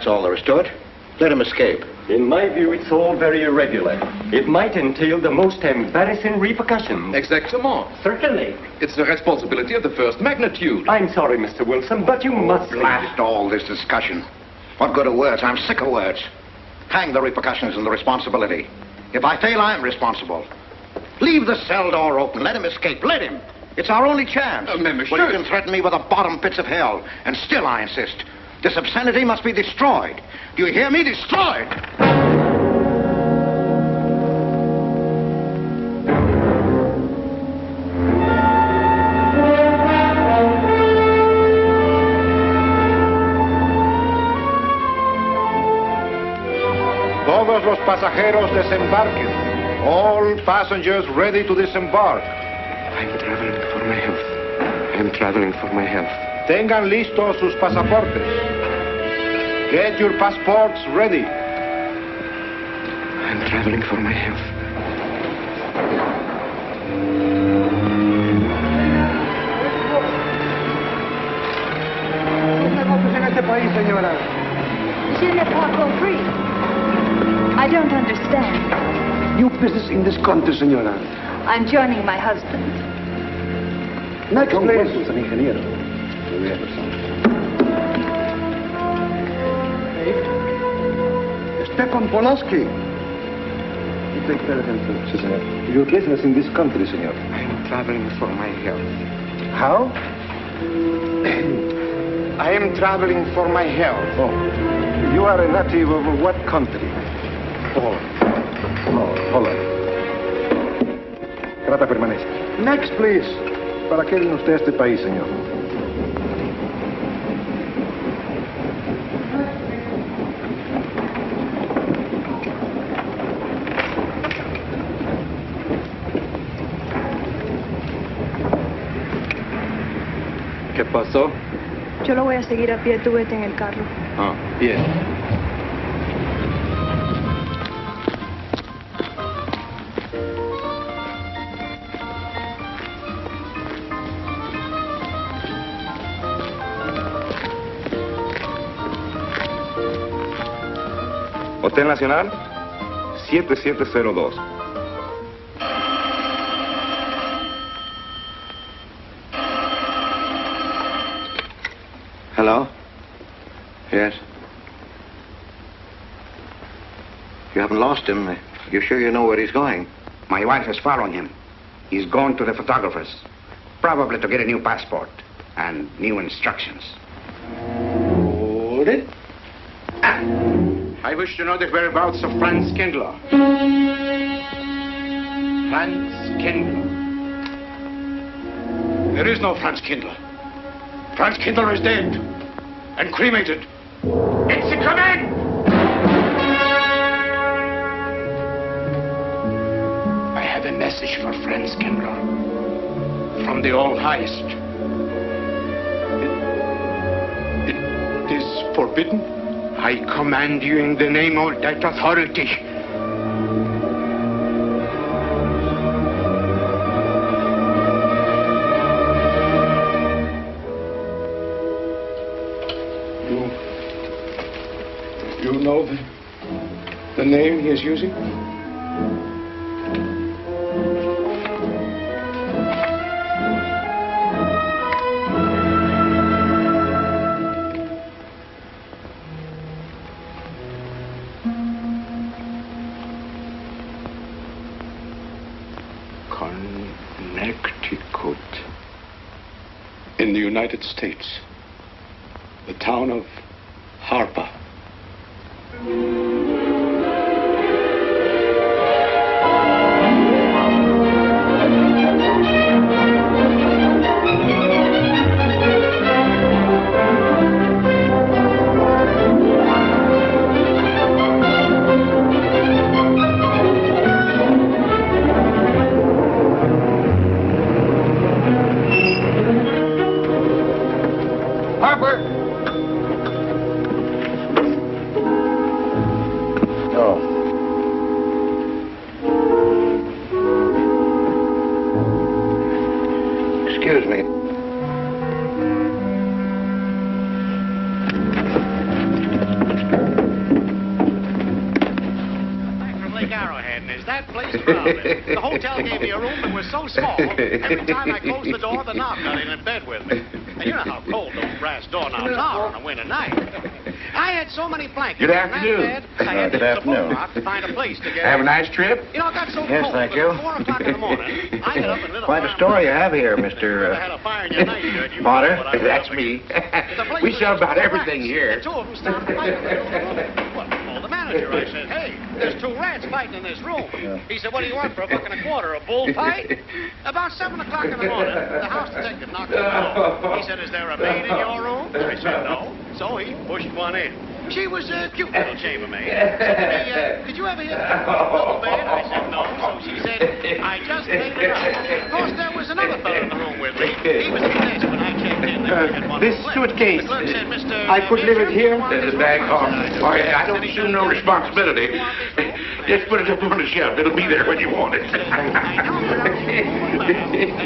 That's all there is to it. Let him escape. In my view, it's all very irregular. It might entail the most embarrassing repercussions. Exactement. Certainly. It's a responsibility of the first magnitude. I'm sorry, Mr. Wilson, but you must... Blast all this discussion. What good are words? I'm sick of words. Hang the repercussions and the responsibility. If I fail, I'm responsible. Leave the cell door open. Let him escape. Let him. It's our only chance. Monsieur. Well, you can threaten me with the bottom pits of hell, and still I insist. This obscenity must be destroyed. Do you hear me? Destroyed! Todos los pasajeros desembarquen. All passengers ready to disembark. I'm traveling for my health. I'm traveling for my health. Tengan listos sus pasaportes. Get your passports ready. I'm traveling for my health. Je n'ai pas compris. I don't understand. New business in this country, senora. I'm joining my husband. Next, please. Stepan Polaski. You take care of him, sir. Senor. Your business in this country, senor. I'm traveling for my health. How? I am traveling for my health. Oh. You are a native of what country? Holland. Oh, Holland. Trata permanece. Next, please. ¿Para qué vino usted a este país, señor? ¿Qué pasó? Yo lo voy a seguir a pie, tú vete en el carro. Ah, bien. Hotel Nacional, 7702. Hello? Yes? You haven't lost him. You're sure you know where he's going? My wife is following him. He's gone to the photographer's, probably to get a new passport and new instructions. Hold it. I wish to know the whereabouts of Franz Kindler. Franz Kindler. There is no Franz Kindler. Franz Kindler is dead and cremated. It's a command! I have a message for Franz Kindler from the All-Highest. It is forbidden. I command you in the name of that authority. You know the name he is using? Connecticut. In the United States. The town of Harper. big arrowhead, and is that place crowded? The hotel gave me a room that was so small, every time I closed the door, the knob got in bed with me. And you know how cold those brass doorknobs are on a winter night. I had so many blankets Good afternoon. in that bed, I had to use the boat rock to find a place to get Have a in. nice trip? You know, it got so Yes, cold, thank but you. at 4 o'clock in the morning, I got up and lit a Quite a fire. story you have here, Mr. I had a fire in your night shirt. You Potter. know what I was That's up me. against. The place We was sell just about full of everything rats. here. And two of them started fighting in the middle of the room. Well, I told the manager, I said, hey, there's 2 rats fighting in this room. He said, what do you want for $1.25? A bullfight? About 7 o'clock in the morning, the house detective knocked on the door. He said, is there a maid in your room? I said, no. So he pushed one in. She was a cute little chambermaid. Said to me, did you ever hear the double bed? I said, no. So she said, I just made it up. Of course, there was another fellow in the room with me. He was at the desk when I checked in. This suitcase, The clerk said, Mr. I could leave it here? There's a bag off. All right, I don't assume no responsibility. Just put it up on the shelf. It'll be there when you want it.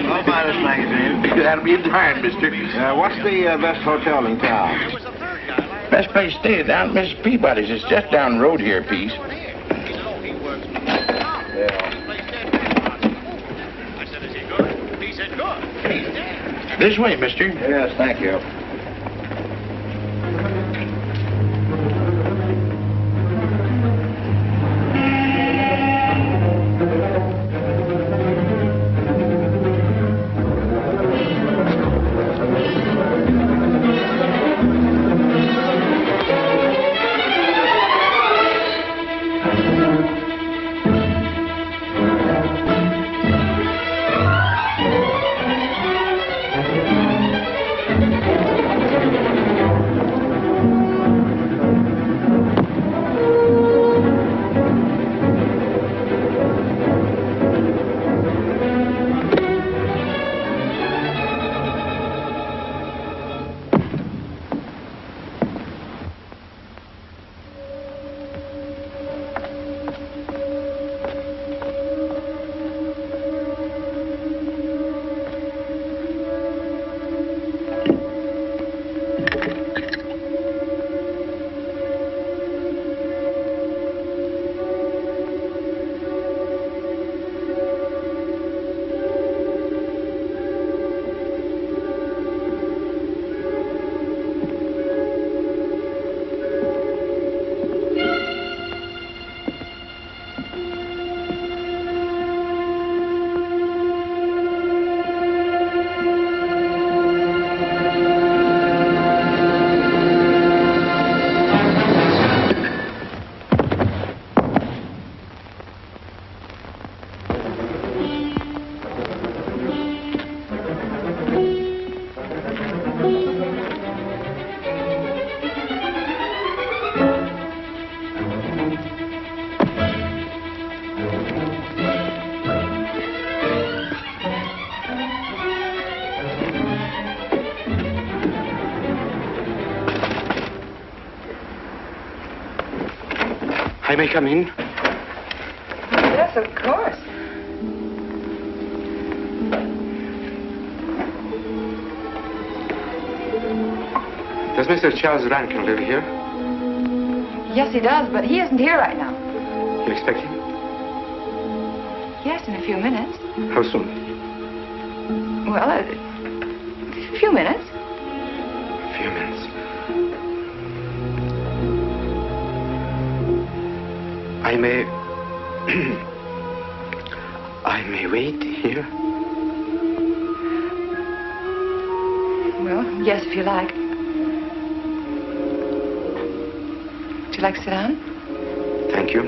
I'll buy this magazine. That'll be in time, mister. What's the best hotel in town? There was a third guy. Best place to stay down at Mrs. Peabody's. It's just down the road here a piece. He said, oh, he works for the place dead man. I said, is he good? He said, good. He's dead. This way, mister. Yes, thank you. I may come in? Yes, of course. Does Mr. Charles Rankin live here? Yes, he does, but he isn't here right now. You expect him? Yes, in a few minutes. How soon? Well, a few minutes. A few minutes. I may... I may wait here? Well, yes, if you like. Would you like to sit down? Thank you.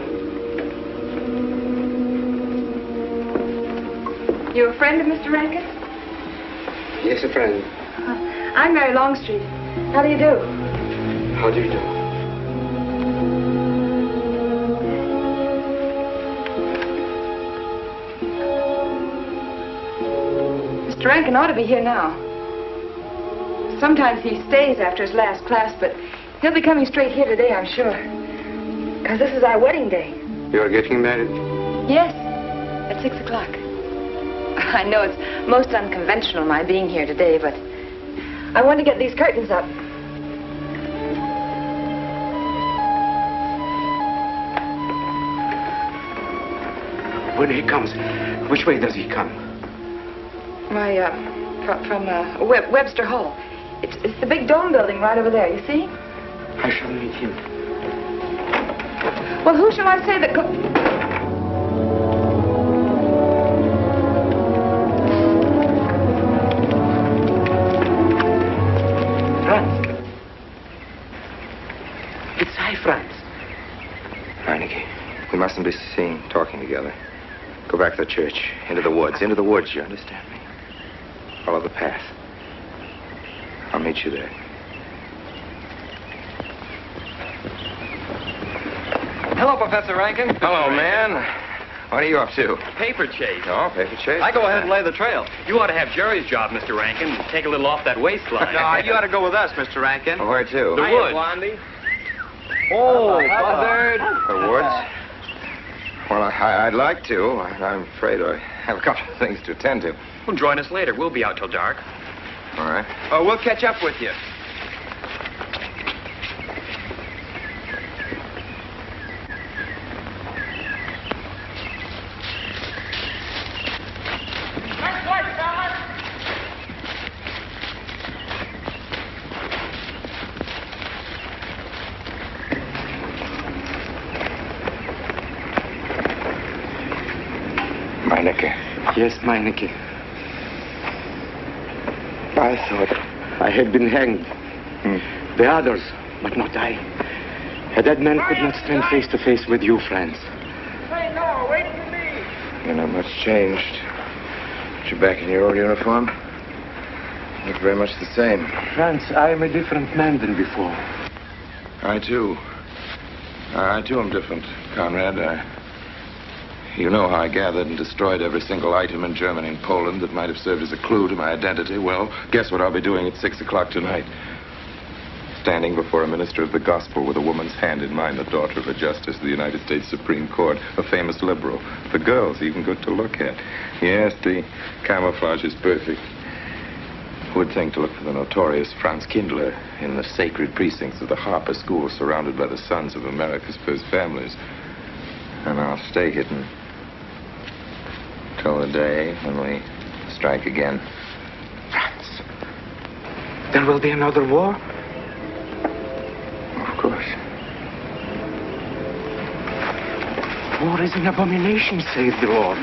You a friend of Mr. Rankin? Yes, a friend. I'm Mary Longstreet. How do you do? How do you do? Mr. Rankin ought to be here now. Sometimes he stays after his last class, but he'll be coming straight here today, I'm sure. Because this is our wedding day. You're getting married? Yes, at 6 o'clock. I know it's most unconventional, my being here today, but I want to get these curtains up. When he comes, which way does he come? From Webster Hall. It's the big dome building right over there, you see? I shall meet him. Well, who shall I say that... Franz. It's I, Franz. Rankin, we mustn't be seen talking together. Go back to the church. Into the woods, you understand me? Follow the path. I'll meet you there. Hello, Professor Rankin. Hello, man. What are you up to? Paper chase. Oh, paper chase? I go ahead and lay the trail. You ought to have Jerry's job, Mr. Rankin. Take a little off that waistline. No, you ought to go with us, Mr. Rankin. Oh, where to? The woods. Blondie. Oh, Buzzard. The woods? Well, I'd like to. I'm afraid I have a couple of things to attend to. Well, join us later. We'll be out till dark. All right. Oh, we'll catch up with you. Yes, Meineke. I thought I had been hanged. The others, but not I. A dead man could not stand face to face with you, Franz. Say no, wait for me. You're not much changed. But you're back in your old uniform. Look very much the same. Franz, I am a different man than before. I, too. I, too, am different, Conrad. You know how I gathered and destroyed every single item in Germany and Poland that might have served as a clue to my identity. Well, guess what I'll be doing at 6 o'clock tonight? Standing before a minister of the gospel with a woman's hand in mine, the daughter of a justice of the United States Supreme Court, a famous liberal. The girl's even good to look at. Yes, the camouflage is perfect. Who would think to look for the notorious Franz Kindler in the sacred precincts of the Harper School, surrounded by the sons of America's first families? And I'll stay hidden till the day when we strike again. Franz, there will be another war? Of course. War is an abomination, saith the Lord.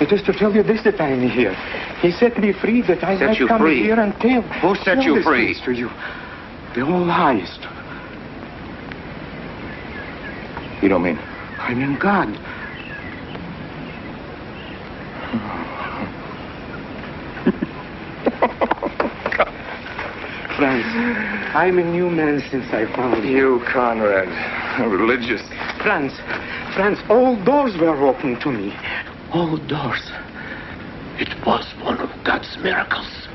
It is to tell you this that I am here. He set me free that I might come here and tell. Who set you free? To you. The All-Highest. You don't mean? I mean God. Franz, I'm a new man since I found you. You, Conrad, religious. Franz, all doors were open to me. All doors. It was one of God's miracles.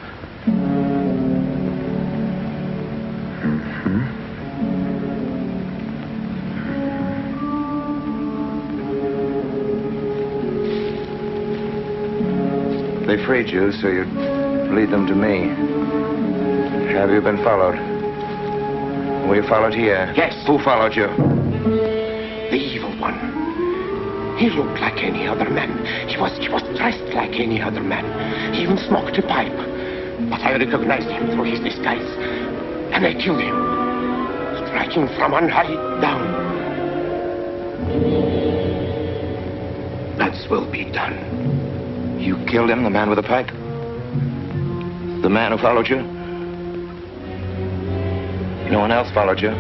They freed you so you'd lead them to me. Have you been followed? Were you followed here? Yes. Who followed you? The evil one. He looked like any other man. He was dressed like any other man. He even smoked a pipe. But I recognized him through his disguise. And I killed him, striking from on high down. God's will be done. You killed him, the man with the pipe? The man who followed you? No one else followed you?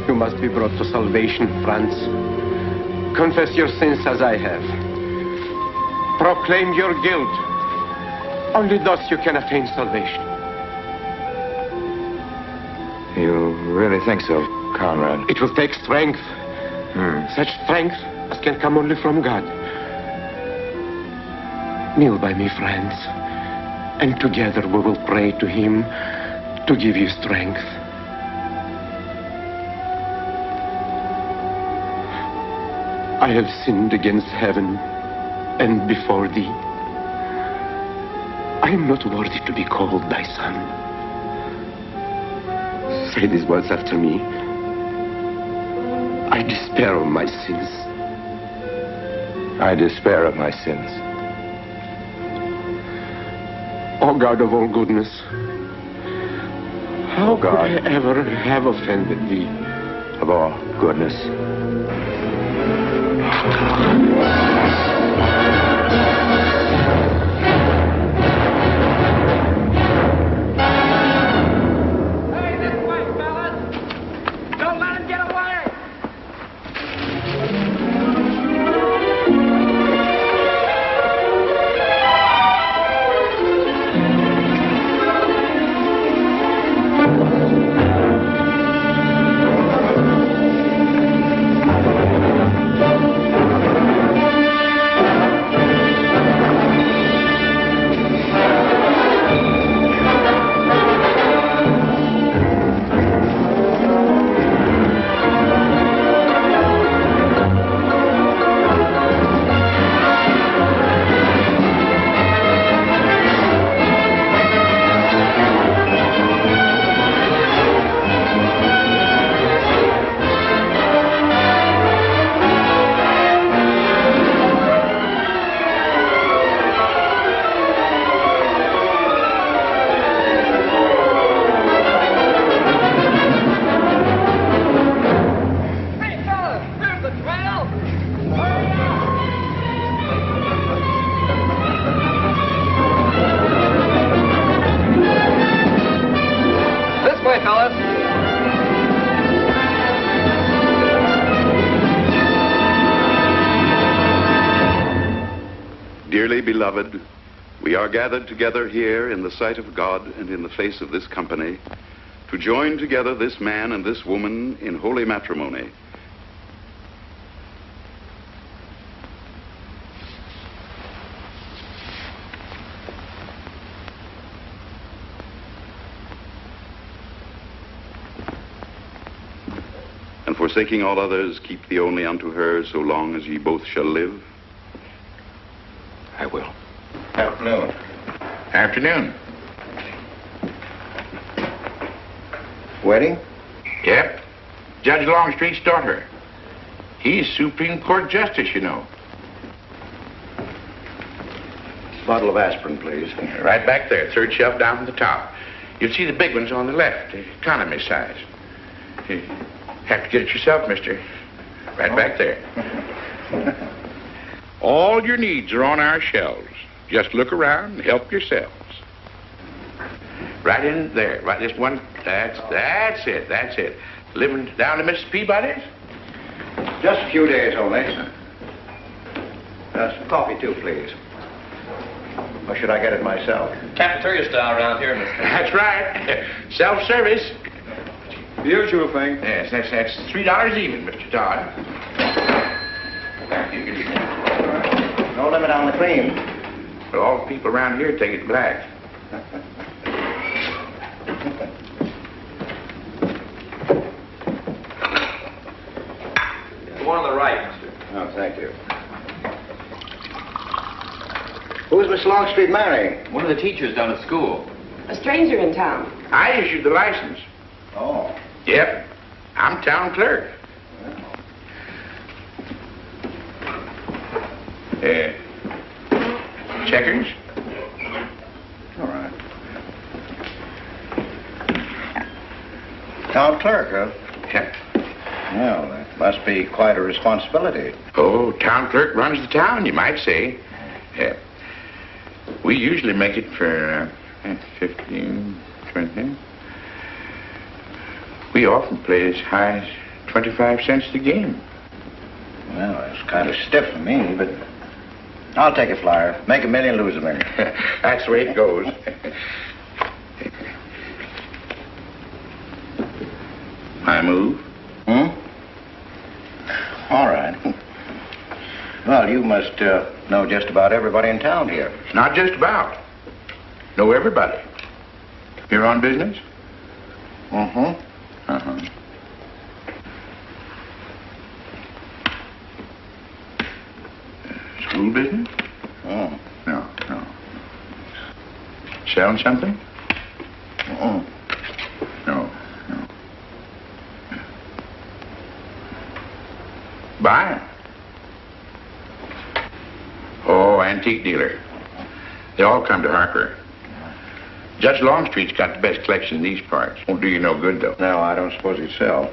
You must be brought to salvation, Franz. Confess your sins as I have. Proclaim your guilt. Only thus you can attain salvation. You really think so, Conrad? It will take strength. Such strength as can come only from God. Kneel by me, friends, and together we will pray to Him to give you strength. I have sinned against heaven and before thee. I am not worthy to be called thy son. say these words after me. I despair of my sins. I despair of my sins. O God of all goodness, how could I ever have offended thee? Of all goodness. Hey, this way, fellas! Don't let him get away! Dearly beloved, we are gathered together here in the sight of God and in the face of this company to join together this man and this woman in holy matrimony. And forsaking all others, keep thee only unto her so long as ye both shall live. I will. Afternoon. Afternoon. Wedding? Yep. Judge Longstreet's daughter. He's Supreme Court Justice, you know. Bottle of aspirin, please. Right back there, third shelf down from the top. You'll see the big ones on the left, the economy size. You have to get it yourself, mister. Right back there. All your needs are on our shelves. Just look around and help yourselves. Right in there. Right this one. That's it. That's it. Living down to Mrs. Peabody's? Just a few days only. Some coffee, too, please. Or should I get it myself? Cafeteria style around here, Mr. That's right. Self-service. The usual thing. Yes, that's $3 even, Mr. Todd. Thank you. Good evening. No limit on the cream. Well, all the people around here take it black. The one on the right, mister. Oh, thank you. Who's Miss Longstreet marrying? One of the teachers down at school. A stranger in town. I issued the license. Oh. Yep. I'm town clerk. Checkers? All right. Town clerk, huh? Yep. Well, that must be quite a responsibility. Oh, town clerk runs the town, you might say. We usually make it for 15, 20. We often play as high as 25 cents a game. Well, that's kind of stiff for me, but I'll take a flyer. Make $1 million, lose $1 million. That's the way it goes. I move. All right. Well, you must know just about everybody in town here. Not just about. Know everybody. Here on business? Mm-hmm. Uh-huh. School business? Oh. No. Selling something? Mm-mm. No. buy? Oh, antique dealer. They all come to Harper. Judge Longstreet's got the best collection in these parts. Won't do you no good, though. No, I don't suppose he'd sell.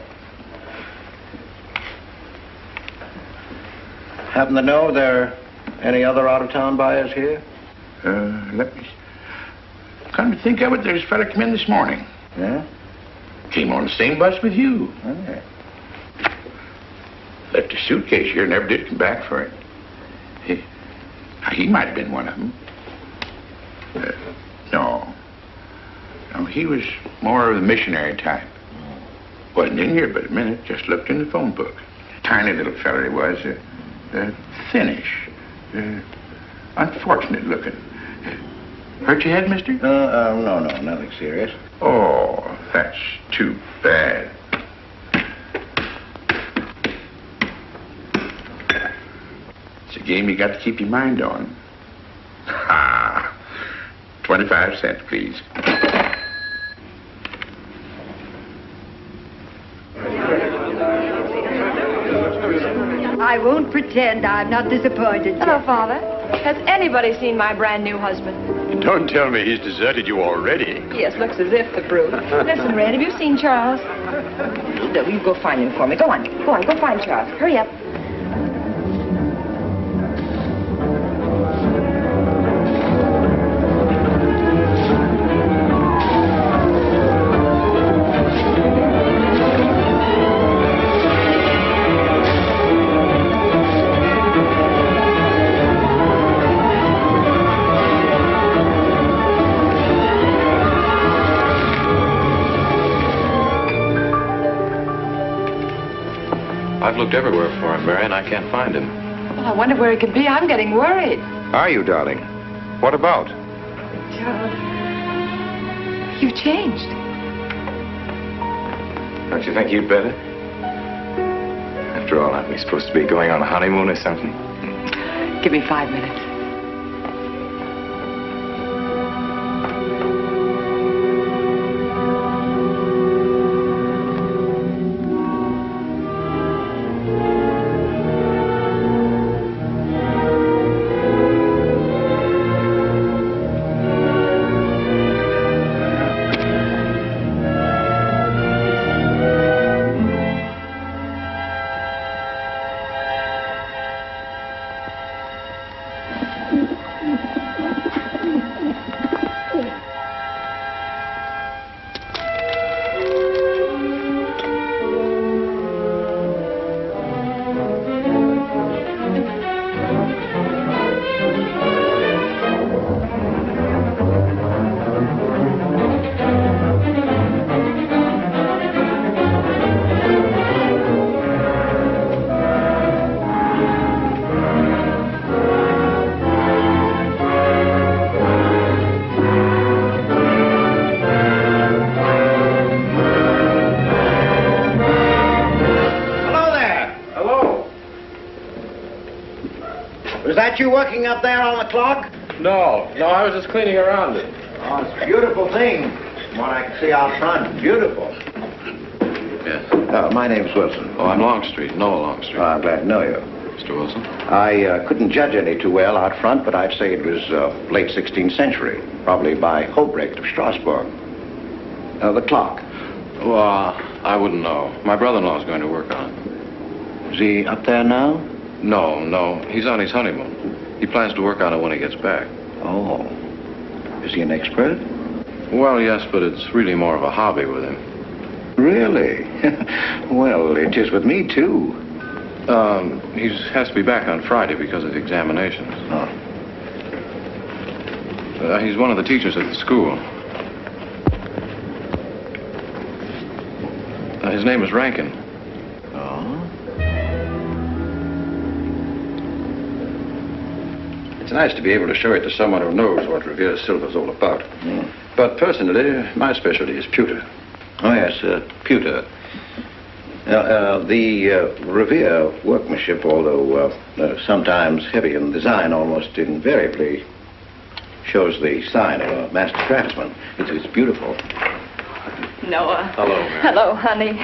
Happen to know there are any other out-of-town buyers here? Let me... Come to think of it, there's a fella come in this morning. Yeah? Came on the same bus with you. Okay. Left his suitcase here, never did come back for it. He might have been one of them. No. No, he was more of the missionary type. Wasn't in here but a minute, just looked in the phone book. Tiny little fella he was, thinnish, unfortunate looking. Hurt your head, mister? No, nothing serious. Oh, that's too bad. It's a game you got to keep your mind on. Ha! 25 cents, please. I won't pretend I'm not disappointed. Hello, Father. Has anybody seen my brand new husband? Don't tell me he's deserted you already. Yes, looks as if, the brute. Listen, Red, have you seen Charles? You go find him for me. Go on, go find Charles. Hurry up. I've looked everywhere for him, Mary, and I can't find him. Well, I wonder where he could be. I'm getting worried. Are you, darling? What about? Charles, you've changed. Don't you think you'd better? After all, aren't we supposed to be going on a honeymoon or something? Give me 5 minutes. You working up there on the clock? No, I was just cleaning around it. Oh, it's a beautiful thing. From what I can see out front, beautiful. Yes. My name's Wilson. Oh, I'm Longstreet, Noah Longstreet. Oh, I'm glad to know you. Mr. Wilson? I couldn't judge any too well out front, but I'd say it was late 16th century, probably by Hobrecht of Strasbourg. The clock. Well, I wouldn't know. My brother-in-law's going to work on it. Is he up there now? No. He's on his honeymoon. He plans to work on it when he gets back. Oh. Is he an expert? Well, yes, but it's really more of a hobby with him. Really? Well, it is with me, too. He has to be back on Friday because of the examinations. Oh. He's one of the teachers at the school. His name is Rankin. It's nice to be able to show it to someone who knows what Revere Silver's all about. Mm. But personally, my specialty is pewter. Oh, yes, pewter. The Revere workmanship, although sometimes heavy in design, almost invariably shows the sign of a master craftsman. It's beautiful. Noah. Hello, Mary. Hello, honey.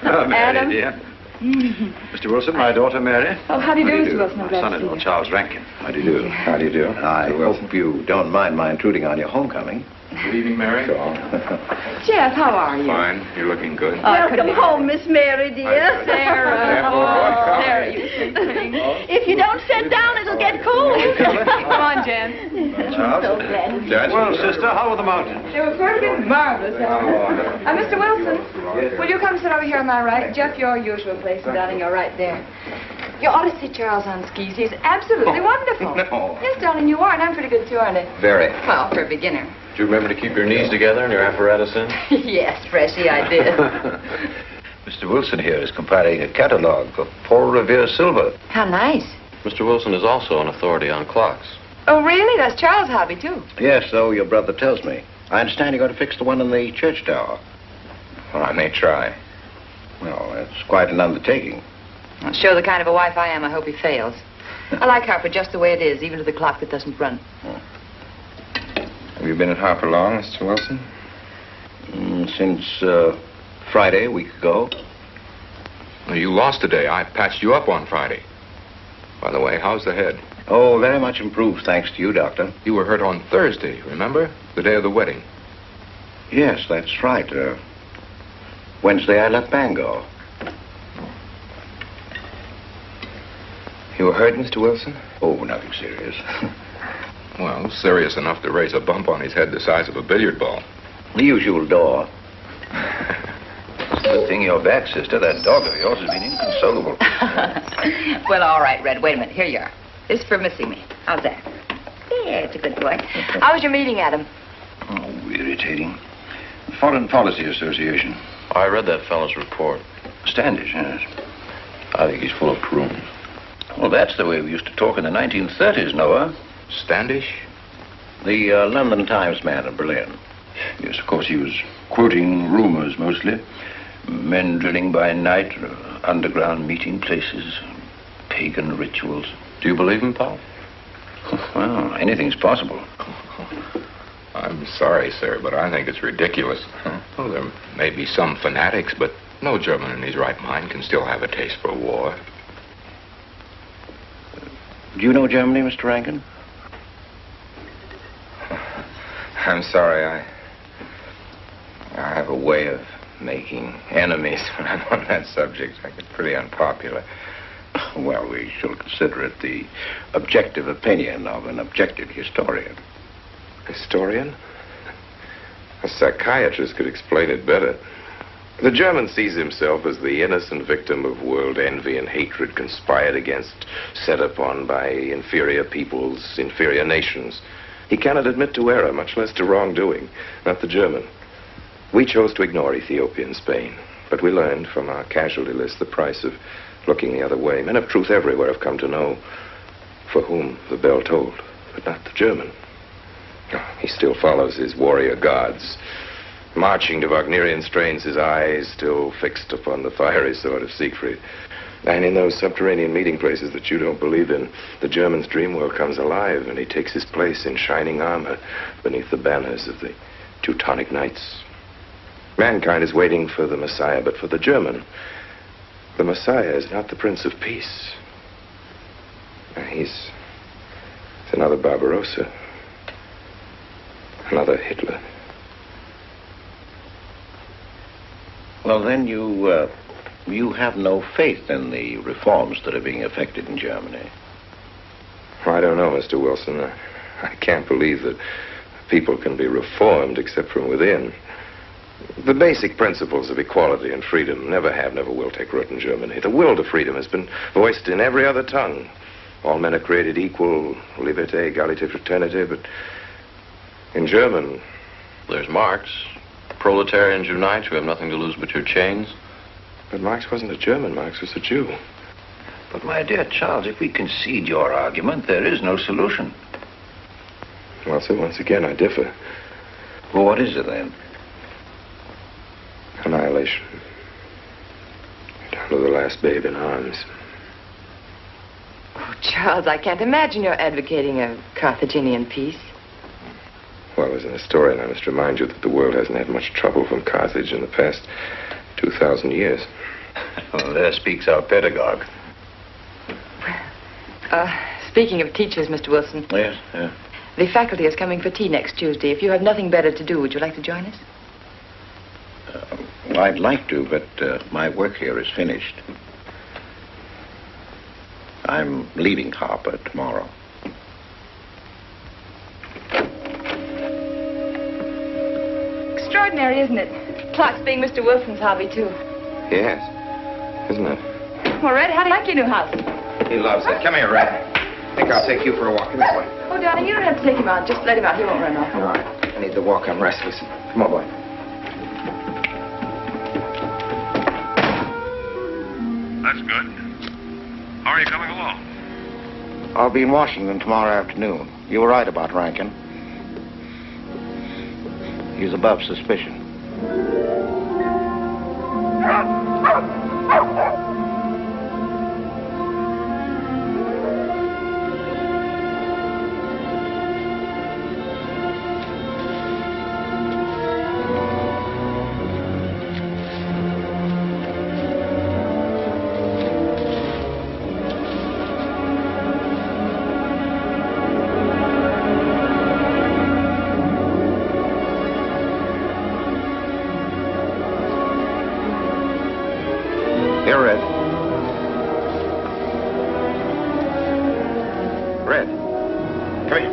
Oh, Mary, Adam. dear. Mr. Wilson, my daughter Mary. Oh, how do you do, Mr. Wilson? I'm My glad to see son-in-law, you. Charles Rankin. How do you do? How do you do? I hope you don't mind my intruding on your homecoming. Good evening, Mary. Jeff, how are you? Fine. You're looking good. Welcome home, Miss Mary, dear. Sarah. Oh, Sarah, you sweet thing. If you don't sit down, it'll get cold. Come on, Jen. Charles. So glad. Well, sister, how are the mountains? They were perfectly marvelous. Mr. Wilson, will you come sit over here on my right? Jeff, your usual place, and darling, you're right there. You ought to see Charles on skis. He's absolutely wonderful. No. Yes, darling, you are, and I'm pretty good too, aren't I? Very. Well, for a beginner. Do you remember to keep your knees together and your apparatus in? Yes, Freshy, I did. Mr. Wilson here is compiling a catalogue of Paul Revere's silver. How nice. Mr. Wilson is also an authority on clocks. Oh, really? That's Charles' hobby, too. Yes, so your brother tells me. I understand you're going to fix the one in the church tower. Well, I may try. Well, it's quite an undertaking. I'll show the kind of a wife I am. I hope he fails. I like Harper just the way it is, even to the clock that doesn't run. Have you been at Harper long, Mr. Wilson? Since Friday, a week ago. Well, you lost today. I patched you up on Friday. By the way, how's the head? Oh, very much improved, thanks to you, Doctor. You were hurt on Thursday, remember? The day of the wedding. Yes, that's right. Wednesday, I left Bangor. You were hurt, Mr. Wilson? Oh, nothing serious. Well, serious enough to raise a bump on his head the size of a billiard ball. The usual door. Good thing you're back, sister. That dog of yours has been inconsolable. Well, all right, Red. Wait a minute. Here you are. This is for missing me. How's that? Yeah, it's a good boy. How was your meeting, Adam? Oh, irritating. Foreign Policy Association. I read that fellow's report. Standish, yes. I think he's full of prunes. Well, that's the way we used to talk in the 1930s, Noah. Standish? The London Times man in Berlin. Yes, of course, he was quoting rumors mostly. Men drilling by night, underground meeting places, pagan rituals. Do you believe him, Paul? Well, anything's possible. I'm sorry, sir, but I think it's ridiculous. Well, there may be some fanatics, but no German in his right mind can still have a taste for war. Do you know Germany, Mr. Rankin? I'm sorry, I have a way of making enemies when I'm on that subject. I get pretty unpopular. Well, we shall consider it the objective opinion of an objective historian. Historian? A psychiatrist could explain it better. The German sees himself as the innocent victim of world envy and hatred conspired against, set upon by inferior peoples, inferior nations. He cannot admit to error, much less to wrongdoing. Not the German. We chose to ignore Ethiopia and Spain, but we learned from our casualty list the price of looking the other way. Men of truth everywhere have come to know for whom the bell tolled, but not the German. He still follows his warrior gods, marching to Wagnerian strains, his eyes still fixed upon the fiery sword of Siegfried. And in those subterranean meeting places that you don't believe in, the German's dream world comes alive, and he takes his place in shining armor beneath the banners of the Teutonic Knights. Mankind is waiting for the Messiah, but for the German, the Messiah is not the Prince of Peace. He's another Barbarossa, another Hitler. Well, then you have no faith in the reforms that are being effected in Germany. I don't know, Mr. Wilson. I can't believe that people can be reformed except from within. The basic principles of equality and freedom never have, never will take root in Germany. The will to freedom has been voiced in every other tongue. All men are created equal, liberté, égalité, fraternité, but in German... There's Marx. Proletarians unite, you have nothing to lose but your chains. But Marx wasn't a German, Marx was a Jew. But, my dear Charles, if we concede your argument, there is no solution. Well, sir, once again, I differ. Well, what is it, then? Annihilation. Down to the last babe in arms. Oh, Charles, I can't imagine you're advocating a Carthaginian peace. Well, as an historian, I must remind you that the world hasn't had much trouble from Carthage in the past 2,000 years. Well, there speaks our pedagogue. Speaking of teachers, Mr. Wilson. Yes, yeah. The faculty is coming for tea next Tuesday. If you have nothing better to do, would you like to join us? Well, I'd like to, but my work here is finished. I'm leaving Harper tomorrow. Extraordinary, isn't it? Clocks being Mr. Wilson's hobby, too. Yes. Isn't it? Well, Red, how do you like your new house? He loves it. Come here, Red. I think I'll take you for a walk. Come this way. Oh, darling, you don't have to take him out. Just let him out. He won't run off. All right. I need the walk. I'm restless. Come on, boy. That's good. How are you coming along? I'll be in Washington tomorrow afternoon. You were right about Rankin. He's above suspicion. Here, Red. Red. Come here.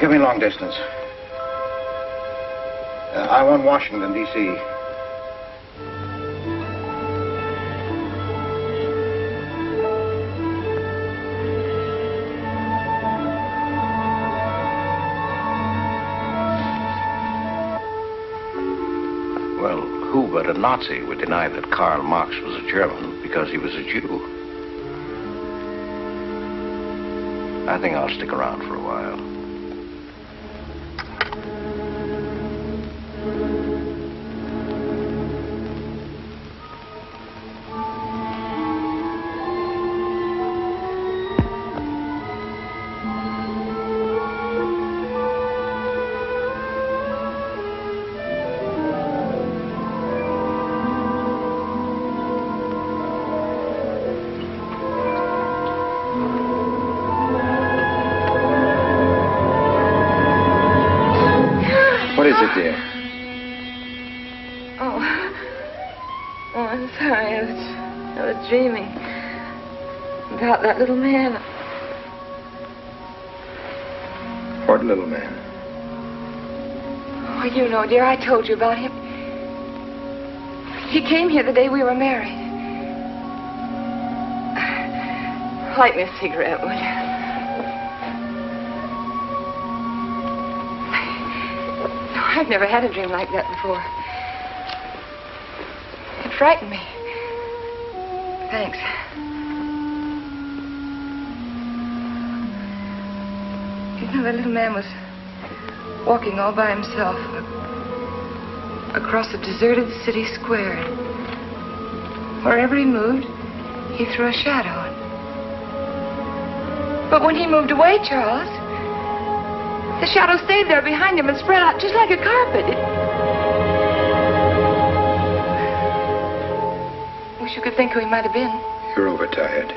Give me long distance. I want Washington, D.C. Well, who but a Nazi would deny that Karl Marx was a German because he was a Jew? I think I'll stick around for a while. What is it, dear? Oh, I'm sorry. I was dreaming about that little man. What little man? Oh, you know, dear, I told you about him. He came here the day we were married. Light me a cigarette, would you? I've never had a dream like that before. It frightened me. Thanks. You know, that little man was walking all by himself across a deserted city square. Wherever he moved, he threw a shadow. But when he moved away, Charles, the shadow stayed there behind him and spread out just like a carpet. Wish you could think who he might have been. You're overtired.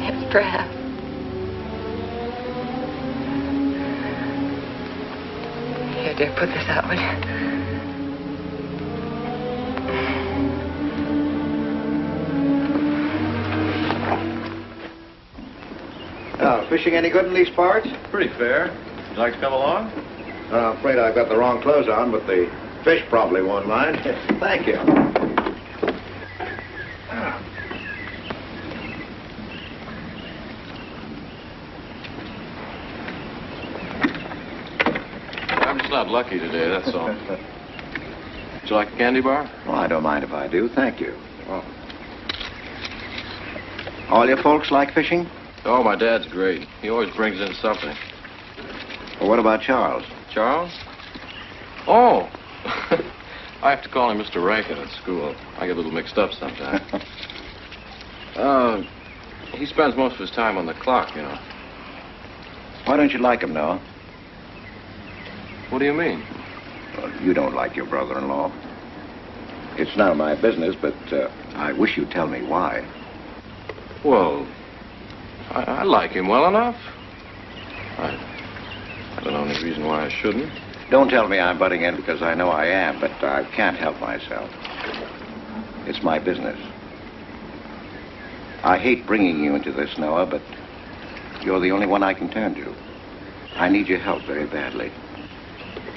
Yes, perhaps. Here, dear, put this out, will you? Now, fishing any good in these parts? Pretty fair. Would you like to come along? I'm afraid I've got the wrong clothes on, but the fish probably won't mind. Thank you. lucky today, that's all. Would you like a candy bar? Well, I don't mind if I do. Thank you. Well, all your folks like fishing? Oh, my dad's great. He always brings in something. Well, what about Charles? Charles? Oh! I have to call him Mr. Rankin at school. I get a little mixed up sometimes. He spends most of his time on the clock, you know. Why don't you like him, Noah? What do you mean? Well, you don't like your brother-in-law. It's none of my business, but I wish you'd tell me why. Well, I like him well enough. I don't know any reason why I shouldn't. Don't tell me I'm butting in because I know I am, but I can't help myself. It's my business. I hate bringing you into this, Noah, but you're the only one I can turn to. I need your help very badly.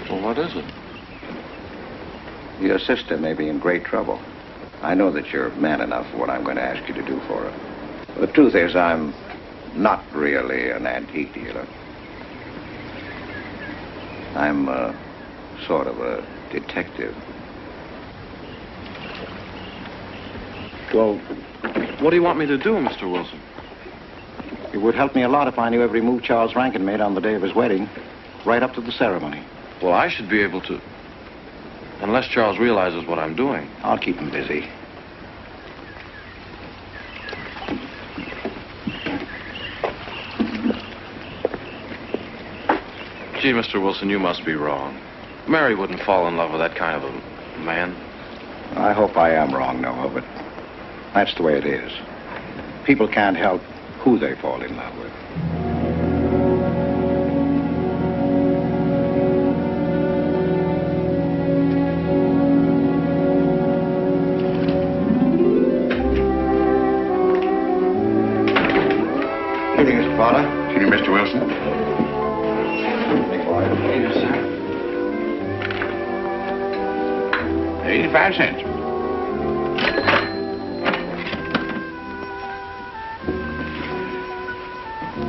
Well, what is it? Your sister may be in great trouble. I know that you're man enough for what I'm going to ask you to do for her. The truth is, I'm not really an antique dealer. I'm sort of a detective. Well, what do you want me to do, Mr. Wilson? It would help me a lot if I knew every move Charles Rankin made on the day of his wedding, right up to the ceremony. Well, I should be able to. Unless Charles realizes what I'm doing. I'll keep him busy. Gee, Mr. Wilson, you must be wrong. Mary wouldn't fall in love with that kind of a man. I hope I am wrong, Noah, but that's the way it is. People can't help who they fall in love with. Evening, Mr. Potter. Evening, Mr. Wilson. 85 cents.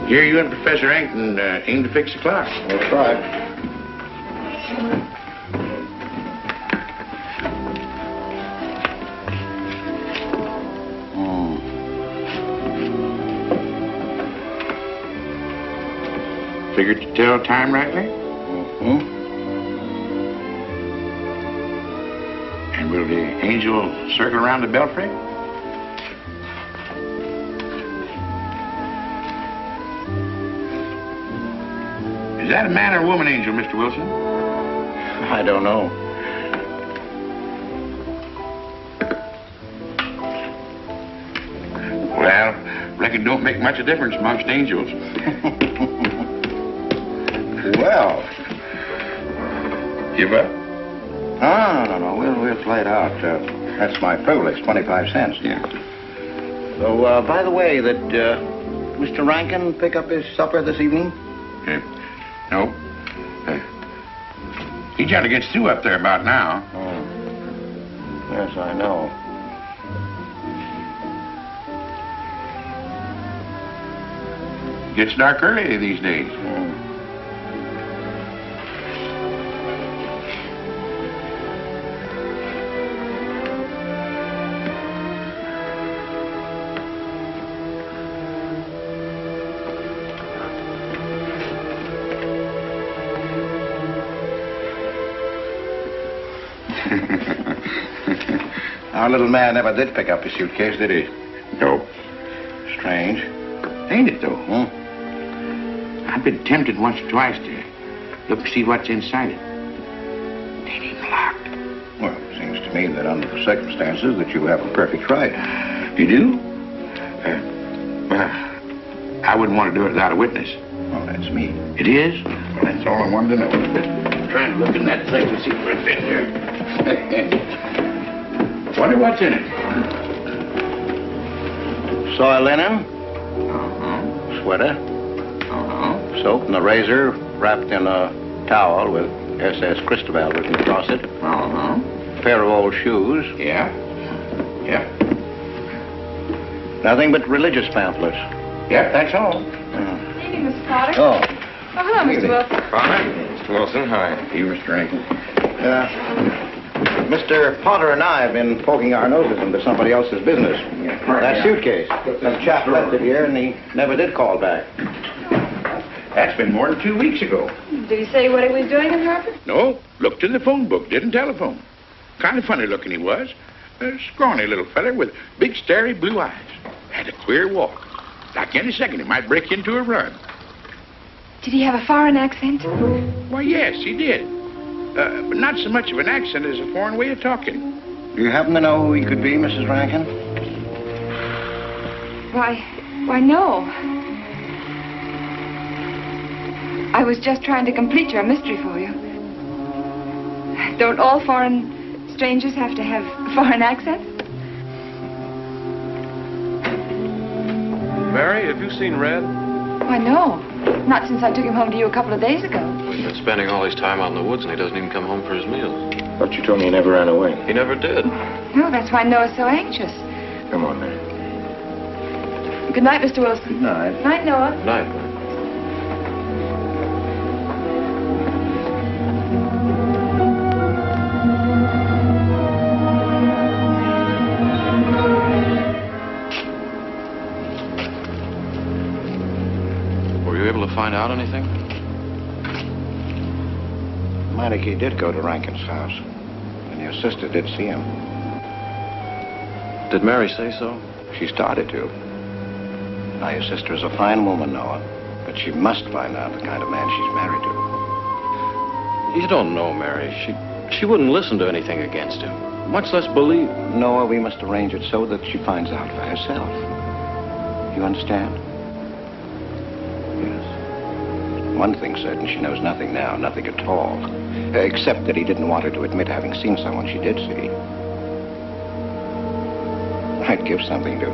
Here you and Professor Rankin aim to fix the clock. That's right. Figured to tell time rightly? Mm-hmm. And will the angel circle around the belfry? Is that a man or a woman angel, Mr. Wilson? I don't know. Well, reckon it don't make much of a difference amongst angels. Well. Give up? No. We'll play it out. That's my privilege, 25 cents. Yeah. So, by the way, did Mr. Rankin pick up his supper this evening? No. He generally gets through up there about now. Oh. Yes, I know. Gets dark early these days. Our little man never did pick up his suitcase, did he? No. Strange. Ain't it, though? I've been tempted once or twice to look to see what's inside it. It ain't even locked. Well, it seems to me that under the circumstances that you have a perfect right. You do? Well, I wouldn't want to do it without a witness. Oh, that's me. It is? Well, that's all I wanted to know. I'm trying to look in that thing to see where it fits here. Wonder what's in it. Soil linen. Uh-huh. Sweater. Uh-huh. Soap and a razor wrapped in a towel with SS Cristobal written across it. Uh-huh. A pair of old shoes. Yeah. Yeah. Nothing but religious pamphlets. Yep, that's all. Evening, Mr. Potter. Oh. Oh, hello, Mr. Wilson. Father? Wilson, hi. You, Mr. Rankin. Mr. Potter and I have been poking our noses into somebody else's business. That suitcase. Some chap left it here, and he never did call back. That's been more than 2 weeks ago. Did he say what he was doing in Harvard? No, looked in the phone book, didn't telephone. Kind of funny looking he was. A scrawny little feller with big, starry blue eyes. Had a queer walk. Like any second, he might break into a run. Did he have a foreign accent? Why, yes, he did. But not so much of an accent as a foreign way of talking. Do you happen to know who he could be, Mrs. Rankin? Why, no. I was just trying to complete your mystery for you. Don't all foreign strangers have to have foreign accents? Mary, have you seen Red? Why, no. Not since I took him home to you a couple of days ago. He's been spending all his time out in the woods, and he doesn't even come home for his meals. But you told me he never ran away. He never did. No, that's why Noah's so anxious. Come on, Mary. Good night, Mr. Wilson. Good night. Night, Noah. Good night. Were you able to find out anything? Meineke did go to Rankin's house, and your sister did see him. Did Mary say so? She started to. Now, your sister is a fine woman, Noah, but she must find out the kind of man she's married to. You don't know Mary. She wouldn't listen to anything against him, much less believe. Noah, we must arrange it so that she finds out for herself. You understand? Yes. One thing's certain, she knows nothing now, nothing at all. Except that he didn't want her to admit having seen someone she did see. I'd give something to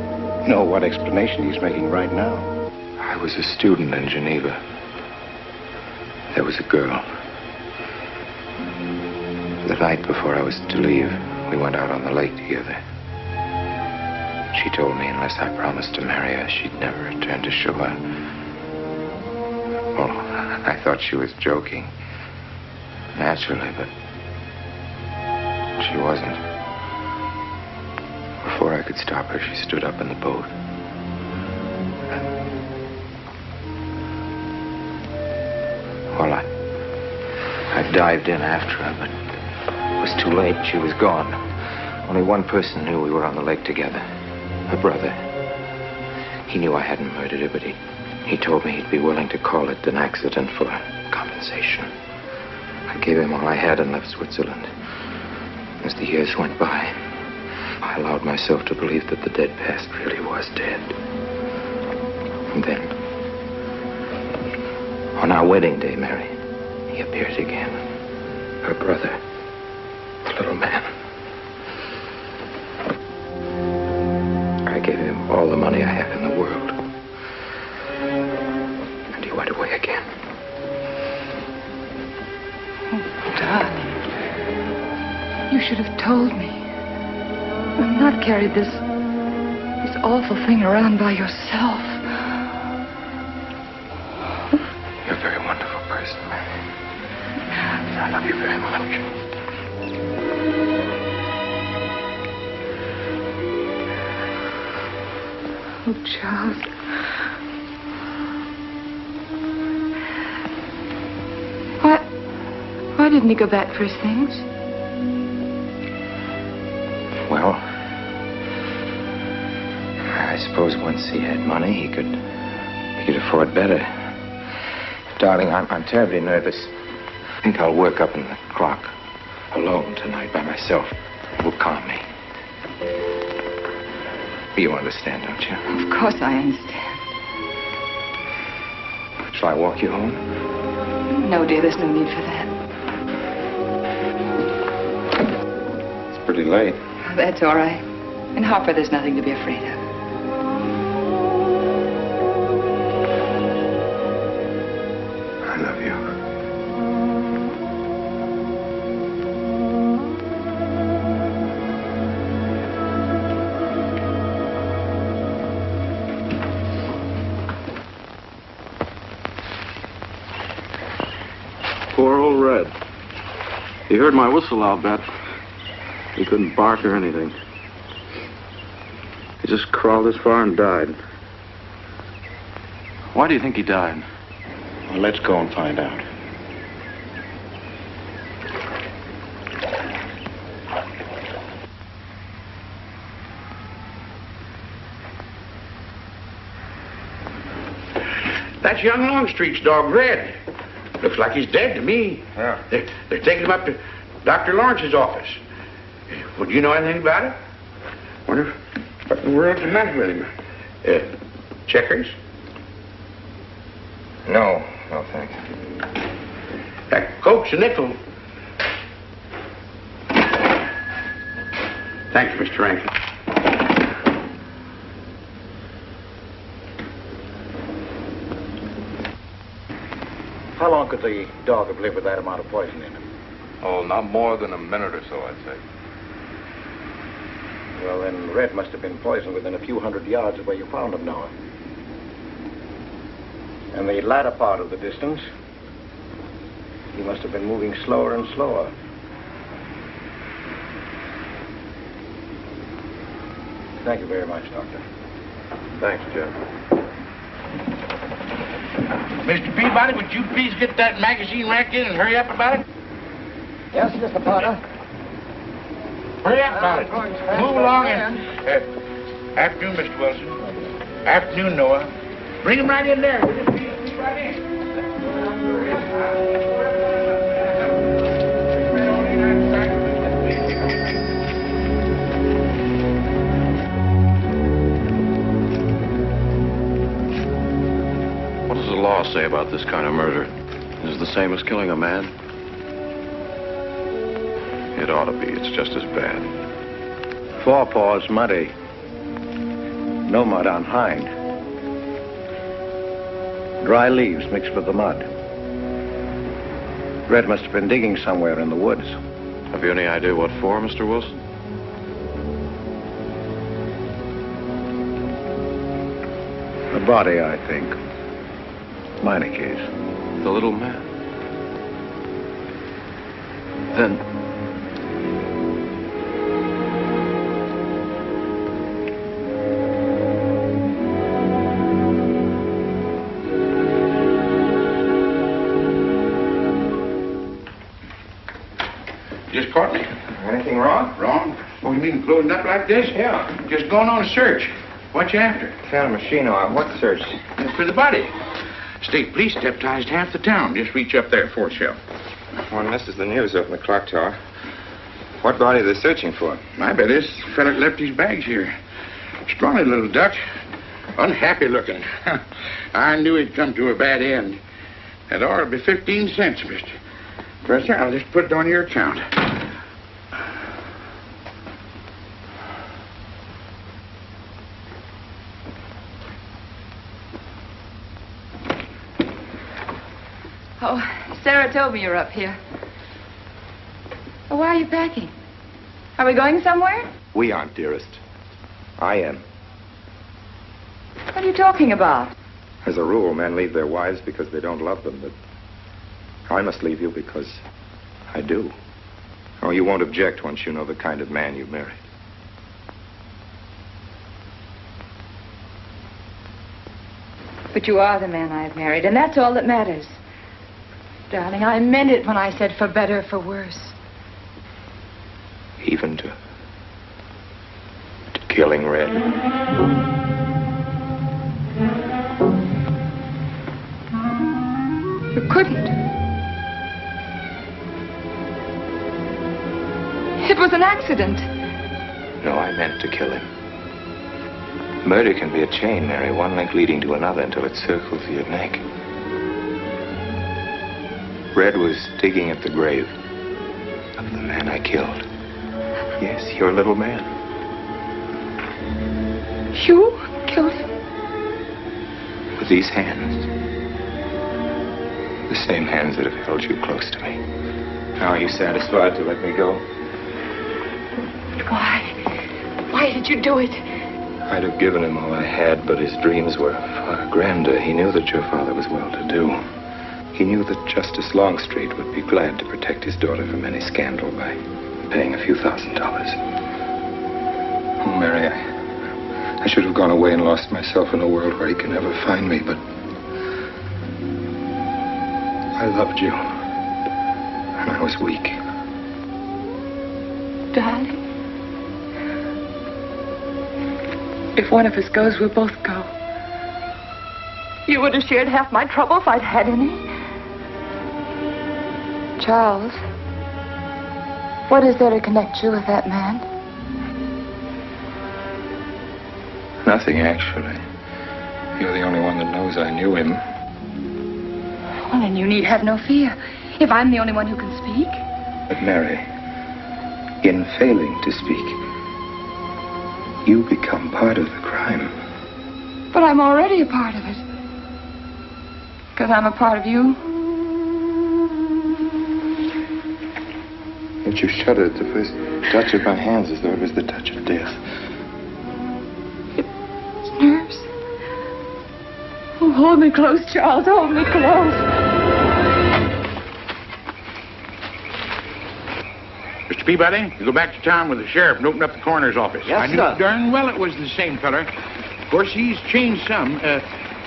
know what explanation he's making right now. I was a student in Geneva. There was a girl. The night before I was to leave, we went out on the lake together. She told me unless I promised to marry her, she'd never return to shore. Well, I thought she was joking. Naturally, but she wasn't. Before I could stop her, she stood up in the boat. Well, I dived in after her, but it was too late. She was gone. Only one person knew we were on the lake together. Her brother. He knew I hadn't murdered her, but he told me he'd be willing to call it an accident for compensation. I gave him all I had and left Switzerland. As the years went by, I allowed myself to believe that the dead past really was dead. And then, on our wedding day, Mary, he appeared again. Her brother, the little man. I gave him all the money I had in the world. And he went away again. Oh, darling. You should have told me. And not carried this awful thing around by yourself. You're a very wonderful person, Mary. I love you very much. Oh, Charles. Why didn't he go back for his things? Well, I suppose once he had money, he could afford better. Darling, I'm terribly nervous. I think I'll work up in the clock alone tonight by myself. It will calm me. You understand, don't you? Of course I understand. Shall I walk you home? No, dear, there's no need for that. It's pretty late. That's all right. In Harper, there's nothing to be afraid of. I love you. Poor old He heard my whistle, I'll bet. He couldn't bark or anything. He just crawled this far and died. Why do you think he died? Well, let's go and find out. That's young Longstreet's dog, Red. Looks like he's dead to me. Yeah. They're taking him up to Dr. Lawrence's office. Would you know anything about it? Wonder what in the world's the matter with him? Checkers? No, thanks. That Coke's a nickel. Thank you, Mr. Rankin. How long could the dog have lived with that amount of poison in him? Oh, not more than a minute or so, I'd say. Well, then Red must have been poisoned within a few hundred yards of where you found him, Noah. And the latter part of the distance, he must have been moving slower and slower. Thank you very much, Doctor. Thanks, Jim. Mr. Peabody, would you please get that magazine racked in and hurry up about it? Yes, Mr. Potter. Hurry up about it. Move along and... afternoon, Mr. Wilson. Afternoon, Noah. Bring him right in there. Will you please right in? What does the law say about this kind of murder? Is it the same as killing a man? It ought to be. It's just as bad. Forepaws muddy. No mud on hind. Dry leaves mixed with the mud. Red must have been digging somewhere in the woods. Have you any idea what for, Mr. Wilson? The body, I think. Minor case. The little man. Then... Just caught me. Anything wrong? Wrong? Oh, you mean closing up like this? Yeah. Just going on a search. What you after? Found a machine on what search? For the body. State police deputized half the town. Just reach up there, fourth shelf. One misses the news up in the clock tower. What body are they searching for? I bet this fella left his bags here. Scrawny little duck. Unhappy looking. I knew he'd come to a bad end. That ought to be 15 cents, mister. Professor, I'll just put it on your account. Oh, Sarah told me you're up here. Oh, why are you packing? Are we going somewhere? We aren't, dearest. I am. What are you talking about? As a rule, men leave their wives because they don't love them, but I must leave you because I do. Oh, you won't object once you know the kind of man you've married. But you are the man I've married, and that's all that matters. Darling, I meant it when I said for better or for worse. Even to killing Red. You couldn't. It was an accident. No, I meant to kill him. Murder can be a chain, Mary, one link leading to another until it circles your neck. Red was digging at the grave of the man I killed. Yes, your little man. You killed him? With these hands. The same hands that have held you close to me. Now, are you satisfied to let me go? Why? Why did you do it? I'd have given him all I had, but his dreams were far grander. He knew that your father was well-to-do. He knew that Justice Longstreet would be glad to protect his daughter from any scandal by paying a few $1,000s. Oh, Mary, I should have gone away and lost myself in a world where he can never find me, but I loved you, and I was weak. Darling, if one of us goes, we'll both go. You would have shared half my trouble if I'd had any. Charles, what is there to connect you with that man? Nothing, actually. You're the only one that knows I knew him. Well, then you need have no fear. If I'm the only one who can speak. But Mary, in failing to speak, you become part of the crime. But I'm already a part of it. Because I'm a part of you. But you shuddered at the first touch of my hands as though it was the touch of death. It's nerves. Oh, hold me close, Charles. Hold me close. Mr. Peabody, you go back to town with the sheriff and open up the coroner's office. Yes, I knew sir. darn well it was the same feller. Of course, he's changed some.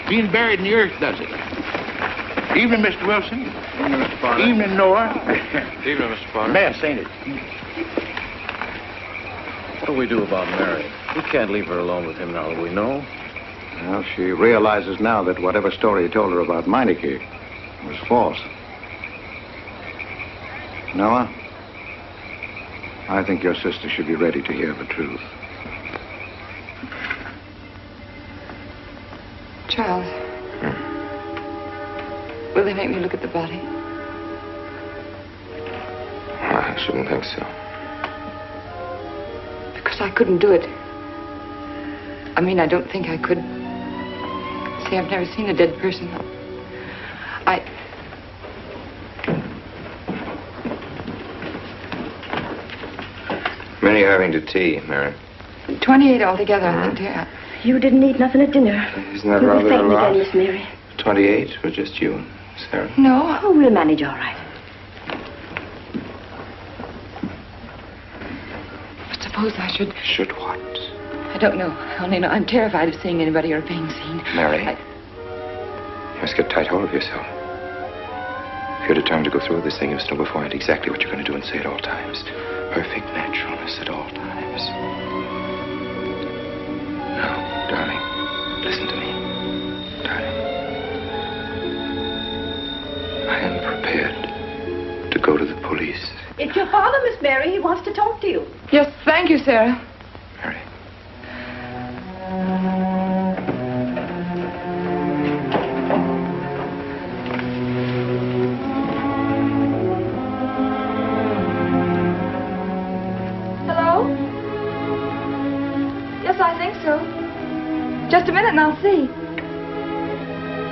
Being buried in the earth does it. Evening, Mr. Wilson. Evening, Mr. Potter. Evening, Noah. Evening, Mr. Potter. Mess, ain't it? What do we do about Mary? We can't leave her alone with him now that we know. Well, she realizes now that whatever story he told her about Meineke was false. Noah, I think your sister should be ready to hear the truth. Charles. Will they make me look at the body? I shouldn't think so. Because I couldn't do it. I mean, I don't think I could. See, I've never seen a dead person. Many are having to tea, Mary. 28 altogether, I think, dear. You didn't eat nothing at dinner. Isn't that You'll be rather a fainting lot? again, Miss Mary. 28 for just you and Sarah? No. Oh, we'll manage all right. But suppose I should... Should what? I don't know. I only know I'm terrified of seeing anybody or being seen. Mary, you must get tight hold of yourself. If you're determined to go through with this thing, you must know beforehand exactly what you're going to do and say at all times. Perfect naturalness at all times. Now, darling, listen to me. Darling. I am prepared to go to the police. It's your father, Miss Mary. He wants to talk to you. Yes, thank you, Sarah. Mary. Hello? Yes, I think so. Just a minute and I'll see.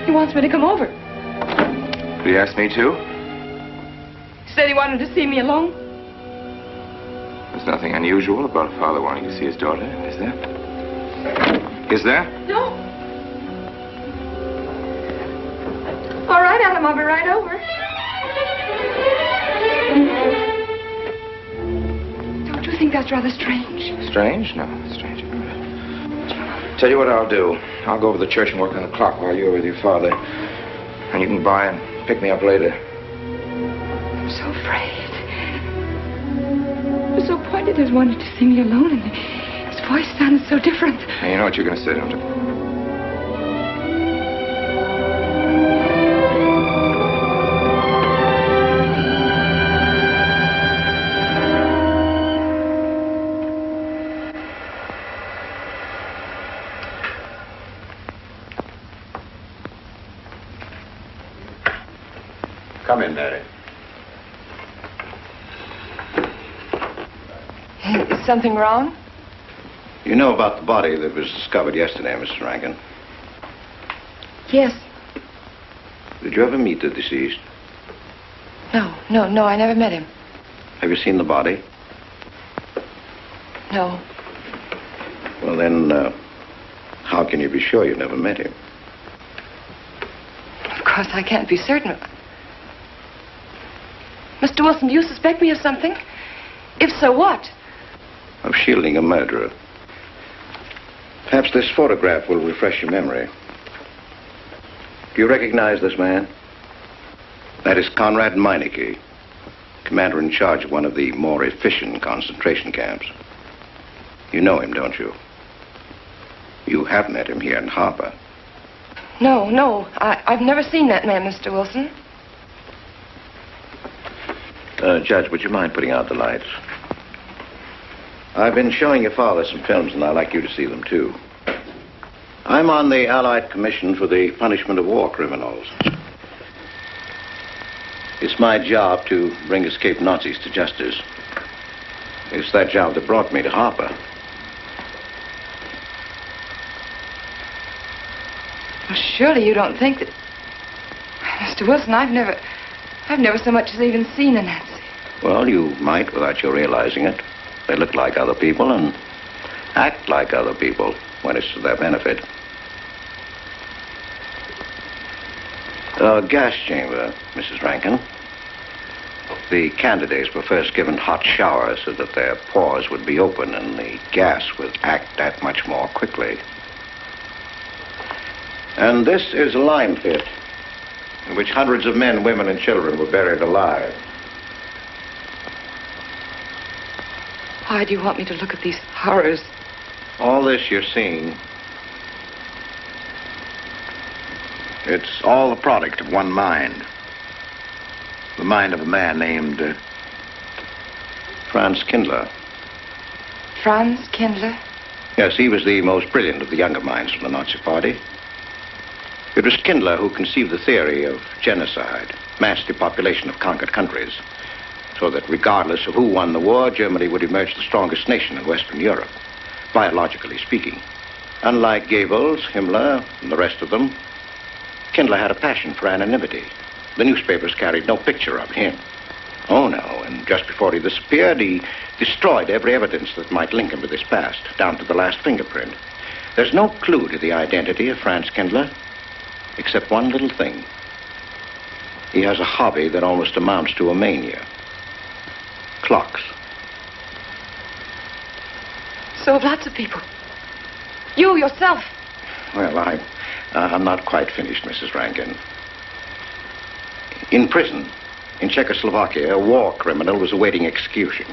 He wants me to come over. Did he ask me to? He said he wanted to see me alone. There's nothing unusual about a father wanting to see his daughter, is there? Is there? No. All right, Adam, I'll be right over. Don't you think that's rather strange? Strange? No, it's strange. Tell you what I'll do. I'll go over to the church and work on the clock while you're with your father. And you can by and pick me up later. I'm so afraid. I was so pointed as wanted to see me alone, and his voice sounded so different. Now, you know what you're going to say, don't you? Come in, Mary. Is something wrong? You know about the body that was discovered yesterday, Mr. Rankin? Yes. Did you ever meet the deceased? No, I never met him. Have you seen the body? No. Well, then, how can you be sure you never met him? Of course, I can't be certain. Mr. Wilson, do you suspect me of something? If so, what? Of shielding a murderer. Perhaps this photograph will refresh your memory. Do you recognize this man? That is Conrad Meineke, commander in charge of one of the more efficient concentration camps. You know him, don't you? You have met him here in Harper. No. I've never seen that man, Mr. Wilson. Judge, would you mind putting out the lights? I've been showing your father some films, and I'd like you to see them, too. I'm on the Allied Commission for the Punishment of War Criminals. It's my job to bring escaped Nazis to justice. It's that job that brought me to Harper. Well, surely you don't think that... Mr. Wilson, I've never so much as even seen a Nazi. Well, you might without your realizing it. They look like other people and act like other people when it's to their benefit. A gas chamber, Mrs. Rankin. The candidates were first given hot showers so that their pores would be open and the gas would act that much more quickly. And this is a lime pit in which hundreds of men, women, and children were buried alive. Why do you want me to look at these horrors? All this you're seeing, it's all the product of one mind. The mind of a man named Franz Kindler. Franz Kindler? Yes, he was the most brilliant of the younger minds from the Nazi Party. It was Kindler who conceived the theory of genocide, mass depopulation of conquered countries, so that regardless of who won the war, Germany would emerge the strongest nation in Western Europe, biologically speaking. Unlike Goebbels, Himmler, and the rest of them, Kindler had a passion for anonymity. The newspapers carried no picture of him. Oh, no, and just before he disappeared, he destroyed every evidence that might link him with his past, down to the last fingerprint. There's no clue to the identity of Franz Kindler, except one little thing. He has a hobby that almost amounts to a mania. Clocks. So have lots of people. You yourself. Well, I'm not quite finished, Mrs. Rankin. In prison, in Czechoslovakia, a war criminal was awaiting execution.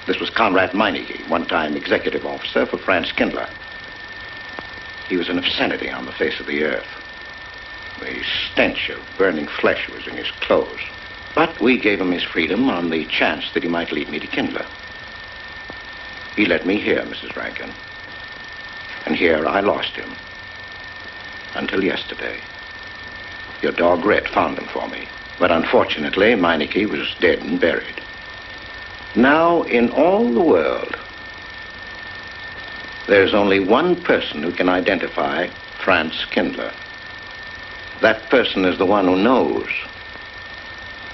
This was Conrad Meineke, one-time executive officer for Franz Kindler. He was an obscenity on the face of the earth. The stench of burning flesh was in his clothes. But we gave him his freedom on the chance that he might lead me to Kindler. He led me here, Mrs. Rankin. And here I lost him. Until yesterday. Your dog Red found him for me. But unfortunately, Meineke was dead and buried. Now, in all the world, there's only one person who can identify Franz Kindler. That person is the one who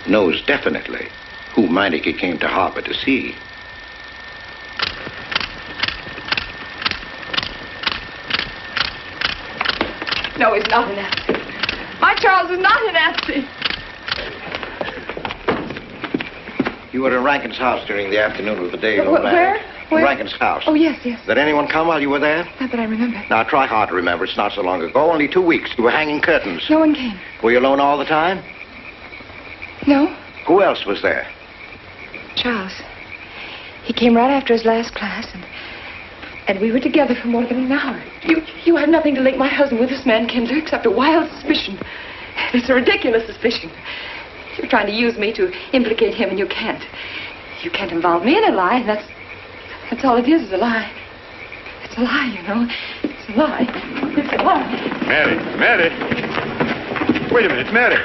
knows definitely who Meineke came to Harper to see. No, he's not a Nazi. My Charles is not a Nazi. You were in Rankin's house during the afternoon of the day of the Where? Rankin's house. Oh, yes. Did anyone come while you were there? Not that I remember. Now, try hard to remember. It's not so long ago. Only 2 weeks. You were hanging curtains. No one came. Were you alone all the time? No. Who else was there? Charles. He came right after his last class, and we were together for more than an hour. You had nothing to link my husband with this man, Kindler, except a wild suspicion. It's a ridiculous suspicion. You're trying to use me to implicate him, and you can't. You can't involve me in a lie. That's all it is a lie. It's a lie, you know. It's a lie. It's a lie. Mary. Wait a minute, Mary.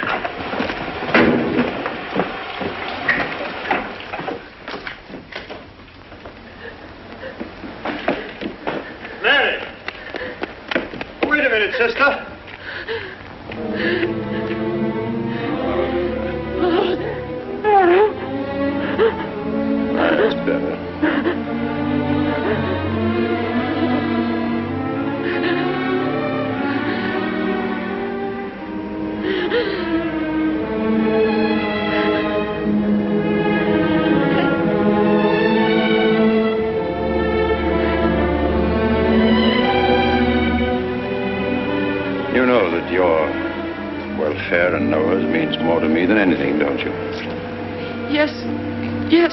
Mary! Wait a minute, sister. That's better. You know that your welfare and Noah's means more to me than anything, don't you? Yes. Yes.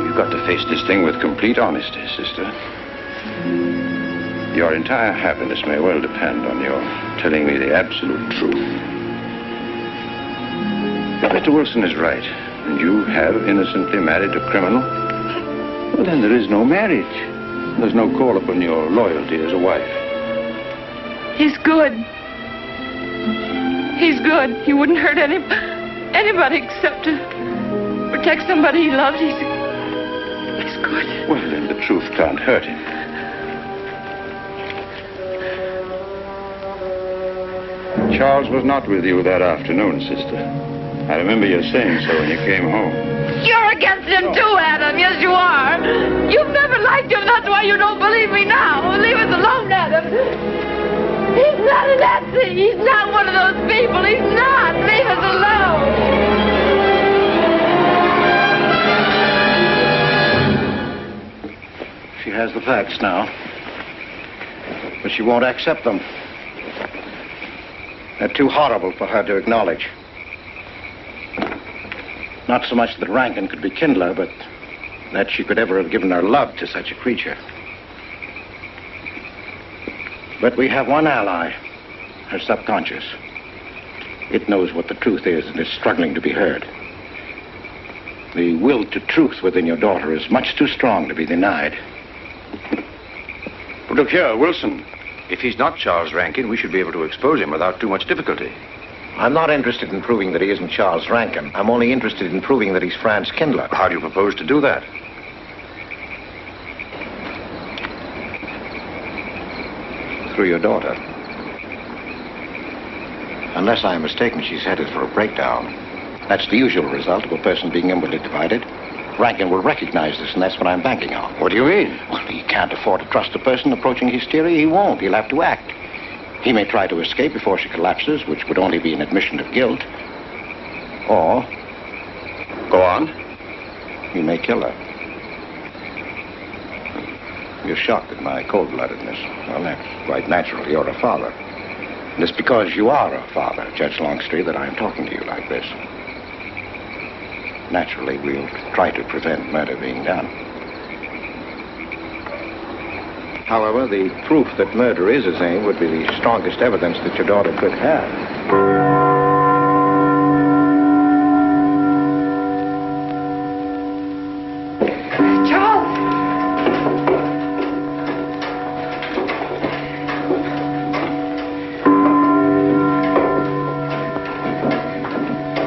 You've got to face this thing with complete honesty, sister. Your entire happiness may well depend on your telling me the absolute truth. If Mr. Wilson is right, and you have innocently married a criminal, well, then there is no marriage. There's no call upon your loyalty as a wife. He's good. He's good. He wouldn't hurt anybody except to protect somebody he loves. He's good. Well, then the truth can't hurt him. Charles was not with you that afternoon, sister. I remember you saying so when you came home. You're against him too, Adam. Yes, you are. You've never liked him. That's why you don't believe me now. Leave us alone, Adam. He's not a Nazi. He's not one of those people. He's not. Leave us alone. She has the facts now, but she won't accept them. They're too horrible for her to acknowledge. Not so much that Rankin could be Kindler, but that she could ever have given her love to such a creature. But we have one ally, her subconscious. It knows what the truth is and is struggling to be heard. The will to truth within your daughter is much too strong to be denied. But look here, Wilson. If he's not Charles Rankin, we should be able to expose him without too much difficulty. I'm not interested in proving that he isn't Charles Rankin. I'm only interested in proving that he's Franz Kindler. How do you propose to do that? Through your daughter. Unless I am mistaken, she's headed for a breakdown. That's the usual result of a person being inwardly divided. Rankin will recognize this, and that's what I'm banking on. What do you mean? Well, he can't afford to trust a person approaching hysteria. He won't. He'll have to act. He may try to escape before she collapses, which would only be an admission of guilt. Or... Go on. He may kill her. You're shocked at my cold-bloodedness. Well, that's quite natural. You're a father. And it's because you are a father, Judge Longstreet, that I'm talking to you like this. Naturally, we'll try to prevent murder being done. However, the proof that murder is his aim would be the strongest evidence that your daughter could have. Charles!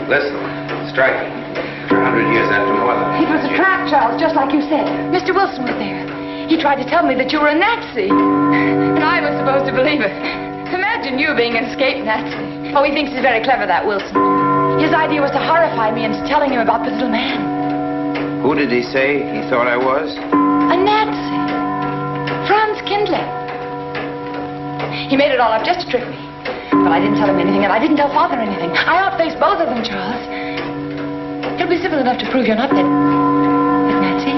Listen, striking. 100 years after mother. It was a trap, Charles, just like you said. Mr. Wilson was there. He tried to tell me that you were a Nazi. And I was supposed to believe it. Imagine you being an escaped Nazi. Oh, he thinks he's very clever, that Wilson. His idea was to horrify me into telling him about this little man. Who did he say he thought I was? A Nazi. Franz Kindler. He made it all up just to trick me. But I didn't tell him anything, and I didn't tell Father anything. I outfaced both of them, Charles. He'll be civil enough to prove you're not that Nazi.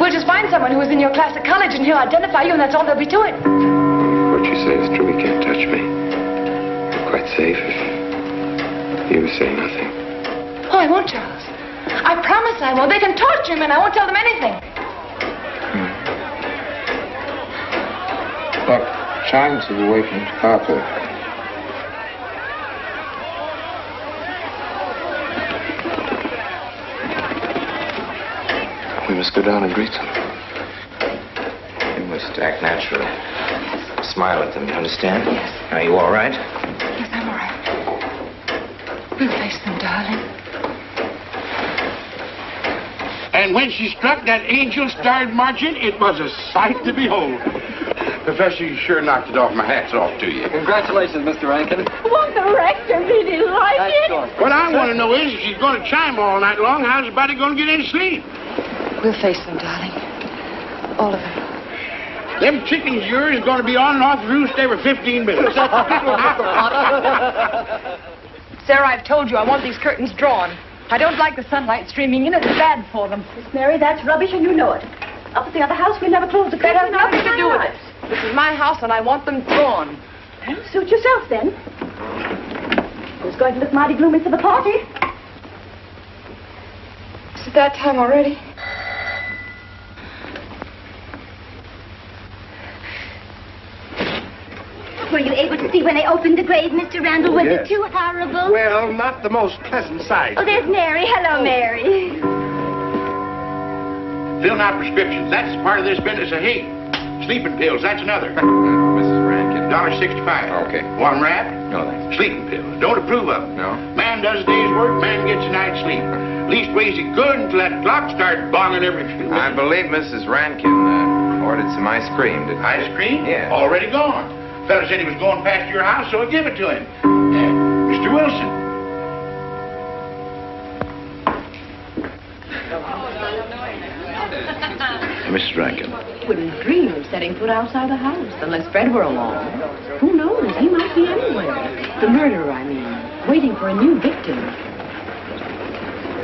We'll just find someone who was in your class at college, and he'll identify you, and that's all there'll be to it. What you say is true. He can't touch me. I'm quite safe if you say nothing. Oh, I won't, Charles. I promise I won't. They can torture him, and I won't tell them anything. Look, chimes have awakened Harper. We must go down and greet them. You must act naturally. Smile at them, you understand? Yes. Are you all right? Yes, I'm all right. We'll face them, darling. And when she struck that angel starred marching, it was a sight to behold. Professor, you sure knocked it off. My hat's off to you. Congratulations, Mr. Rankin. Won't the rector really like it? What I want to know is, if she's going to chime all night long, how's the body going to get any sleep? We'll face them, darling. All of them. Them chickens of yours are going to be on and off the roost every 15 minutes. Sarah, I've told you I want these curtains drawn. I don't like the sunlight streaming in. It's bad for them. Miss Mary, that's rubbish and you know it. Up at the other house, we never closed the curtain. That has nothing to do with it. This is my house and I want them drawn. Suit yourself, then. It's going to look mighty gloomy for the party. Is it that time already? Were you able to see when they opened the grave, Mr. Randall? Was yes. it too horrible? Well, not the most pleasant sight. Oh, there's Mary. Hello, Mary. Filling out prescriptions, that's part of this business of hate. Sleeping pills, that's another. Mrs. Rankin. $1.65. Okay. Want 'em wrapped? No, thanks. Sleeping pills. Don't approve of them. No? Man does a day's work, man gets a night's sleep. Leastways he's good until that clock starts bonging every few minutes. I believe Mrs. Rankin ordered some ice cream. Ice cream? Yeah. Already gone. Fella said he was going past your house, so I give it to him. Mr. Wilson. Mrs. Rankin. Wouldn't dream of setting foot outside the house unless Fred were along. Who knows? He might be anywhere. The murderer, I mean. Waiting for a new victim.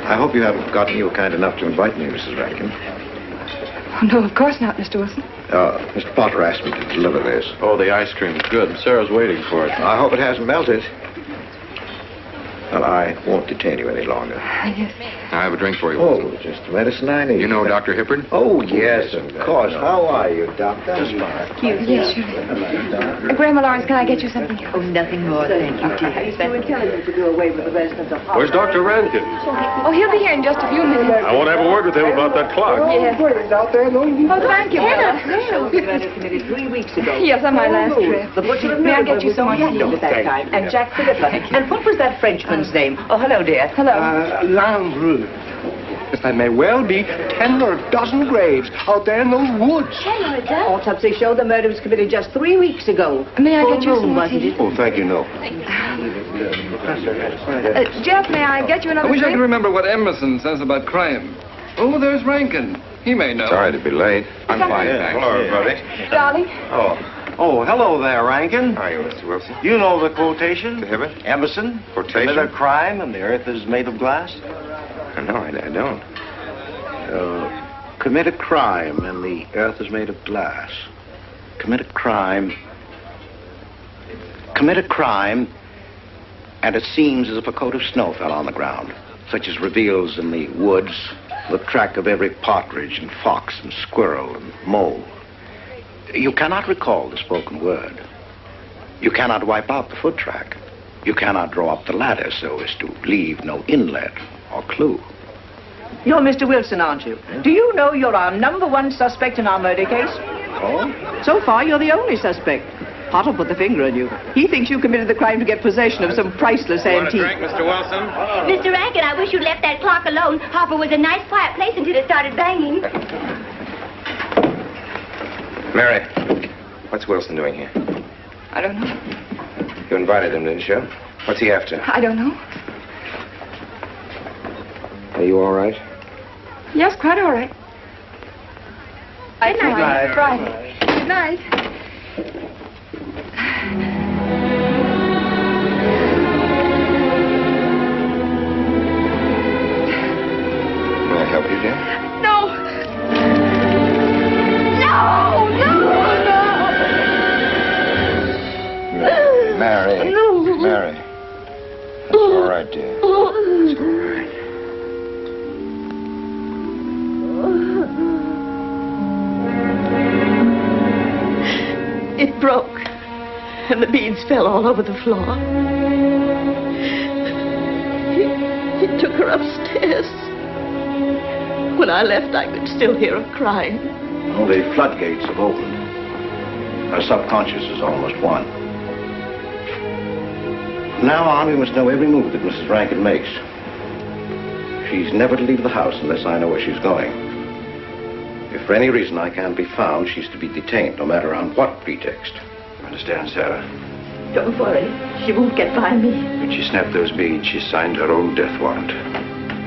I hope you haven't forgotten you were kind enough to invite me, Mrs. Rankin. Oh, no, of course not, Mr. Wilson. Mr. Potter asked me to deliver this. Oh, the ice cream's good. Sarah's waiting for it. I hope it hasn't melted. Well, I won't detain you any longer. Yes. I have a drink for you. Oh, just the medicine I need. You know Dr. Hippard? Oh, yes, of course. How are you, Doctor? Just fine. Yes, sure. Grandma Lawrence, can I get you something? Oh, nothing more, thank you, dear. He's too intelligent to do away with the residents of Where's Dr. Rankin? Oh, he'll be here in just a few minutes. I want to have a word with him about that clock. Yes. He's out there, no? Oh, thank you, Bella. Committed 3 weeks ago. Yes, on my last trip. The butcher of May I get you some more tea at that time? And Jack Philippa. And what was that Frenchman's name? Oh, hello, dear. Hello. Landru. There may well be 10 or a dozen graves out there in those woods. 10 or a dozen? Autopsy showed the murder was committed just 3 weeks ago. May I get you Full some moon, more wasn't tea? it? Oh, thank you, no. Jeff, may I get you another I wish I drink? could remember what Emerson says about crime. Oh, there's Rankin. He may know. Sorry to be late. I'm fine, thanks. Hello, everybody. Darling. Oh, hello there, Rankin. How are you, Mr. Wilson? You know the quotation? To Hibbert? Emerson. Quotation? Commit a crime and the earth is made of glass. No, I don't. Commit a crime and the earth is made of glass. Commit a crime. Commit a crime and it seems as if a coat of snow fell on the ground, such as reveals in the woods the track of every partridge and fox and squirrel and mole. You cannot recall the spoken word. You cannot wipe out the foot track. You cannot draw up the ladder so as to leave no inlet or clue. You're Mr. Wilson, aren't you? Do you know you're our #1 suspect in our murder case? Oh? So far, you're the only suspect. Potter put the finger on you. He thinks you committed the crime to get possession of some priceless antique. Want a drink, Mr. Wilson? Mr. Rankin, I wish you'd left that clock alone. Harper was a nice, quiet place until it started banging. Mary, what's Wilson doing here? I don't know. You invited him, didn't you? What's he after? I don't know. Are you all right? Yes, quite all right. Good night. Friday. Good night. May I help you, dear? No! No! No! Mary. No. Mary. It's all right, dear. It's all right. It broke, and the beads fell all over the floor. He took her upstairs. When I left, I could still hear her crying. Well, the floodgates have opened. Her subconscious is almost won. From now on, we must know every move that Mrs. Rankin makes. She's never to leave the house unless I know where she's going. If for any reason I can't be found, she's to be detained, no matter on what pretext. Understand, Sarah? Don't worry. She won't get by me. When she snapped those beads, she signed her own death warrant.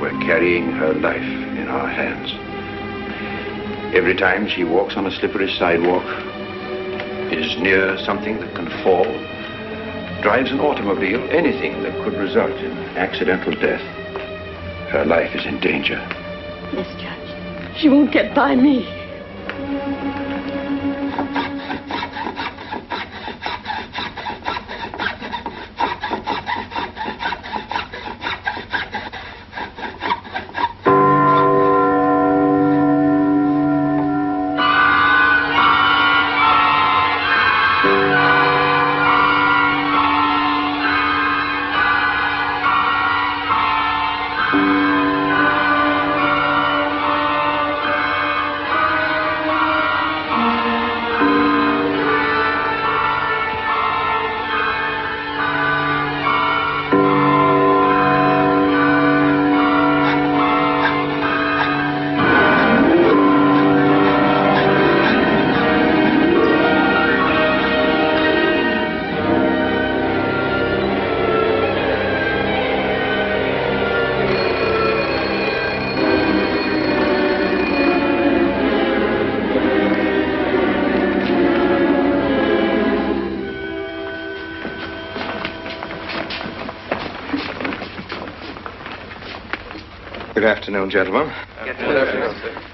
We're carrying her life in our hands. Every time she walks on a slippery sidewalk, is near something that can fall, drives an automobile, anything that could result in accidental death, her life is in danger. Yes, Judge. She won't get by me. Good afternoon, gentlemen.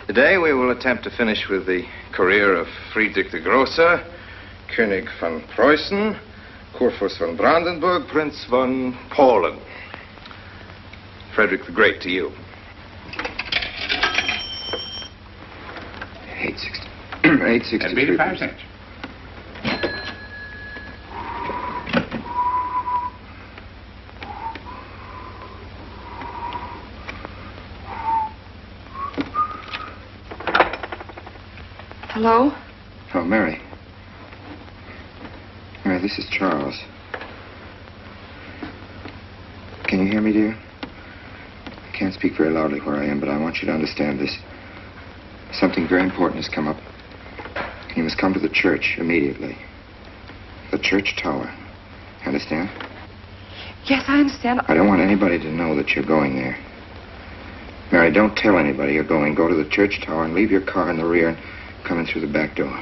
Today we will attempt to finish with the career of Friedrich the Grosser, König von Preußen, Kurfürst von Brandenburg, Prince von Poland. Frederick the Great to you. 860. That'd be 85 cents. Hello? Oh, Mary. Mary, this is Charles. Can you hear me, dear? I can't speak very loudly where I am, but I want you to understand this. Something very important has come up. You must come to the church immediately. The church tower. Understand? Yes, I understand. I don't want anybody to know that you're going there. Mary, don't tell anybody you're going. Go to the church tower and leave your car in the rear and come in through the back door.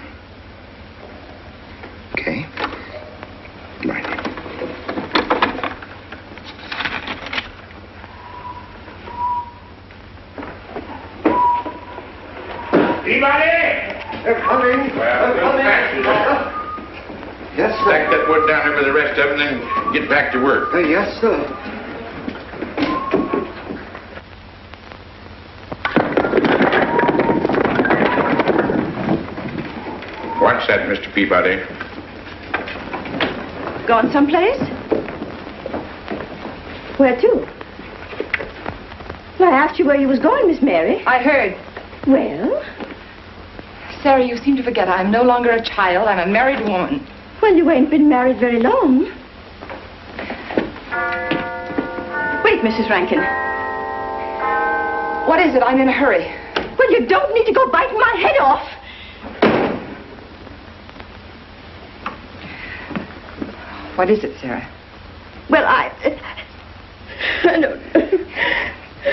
Okay? Good night. Anybody? They're coming. Well, go fast, you know. Yes, sir. Stack that wood down there with the rest of it and then get back to work. Yes, sir. What's that, Mr. Peabody? Gone someplace? Where to? Well, I asked you where you was going, Miss Mary. I heard. Well? Sarah, you seem to forget I'm no longer a child. I'm a married woman. Well, you ain't been married very long. Wait, Mrs. Rankin. What is it? I'm in a hurry. Well, you don't need to go biting my head off. What is it, Sarah? Well, I don't know.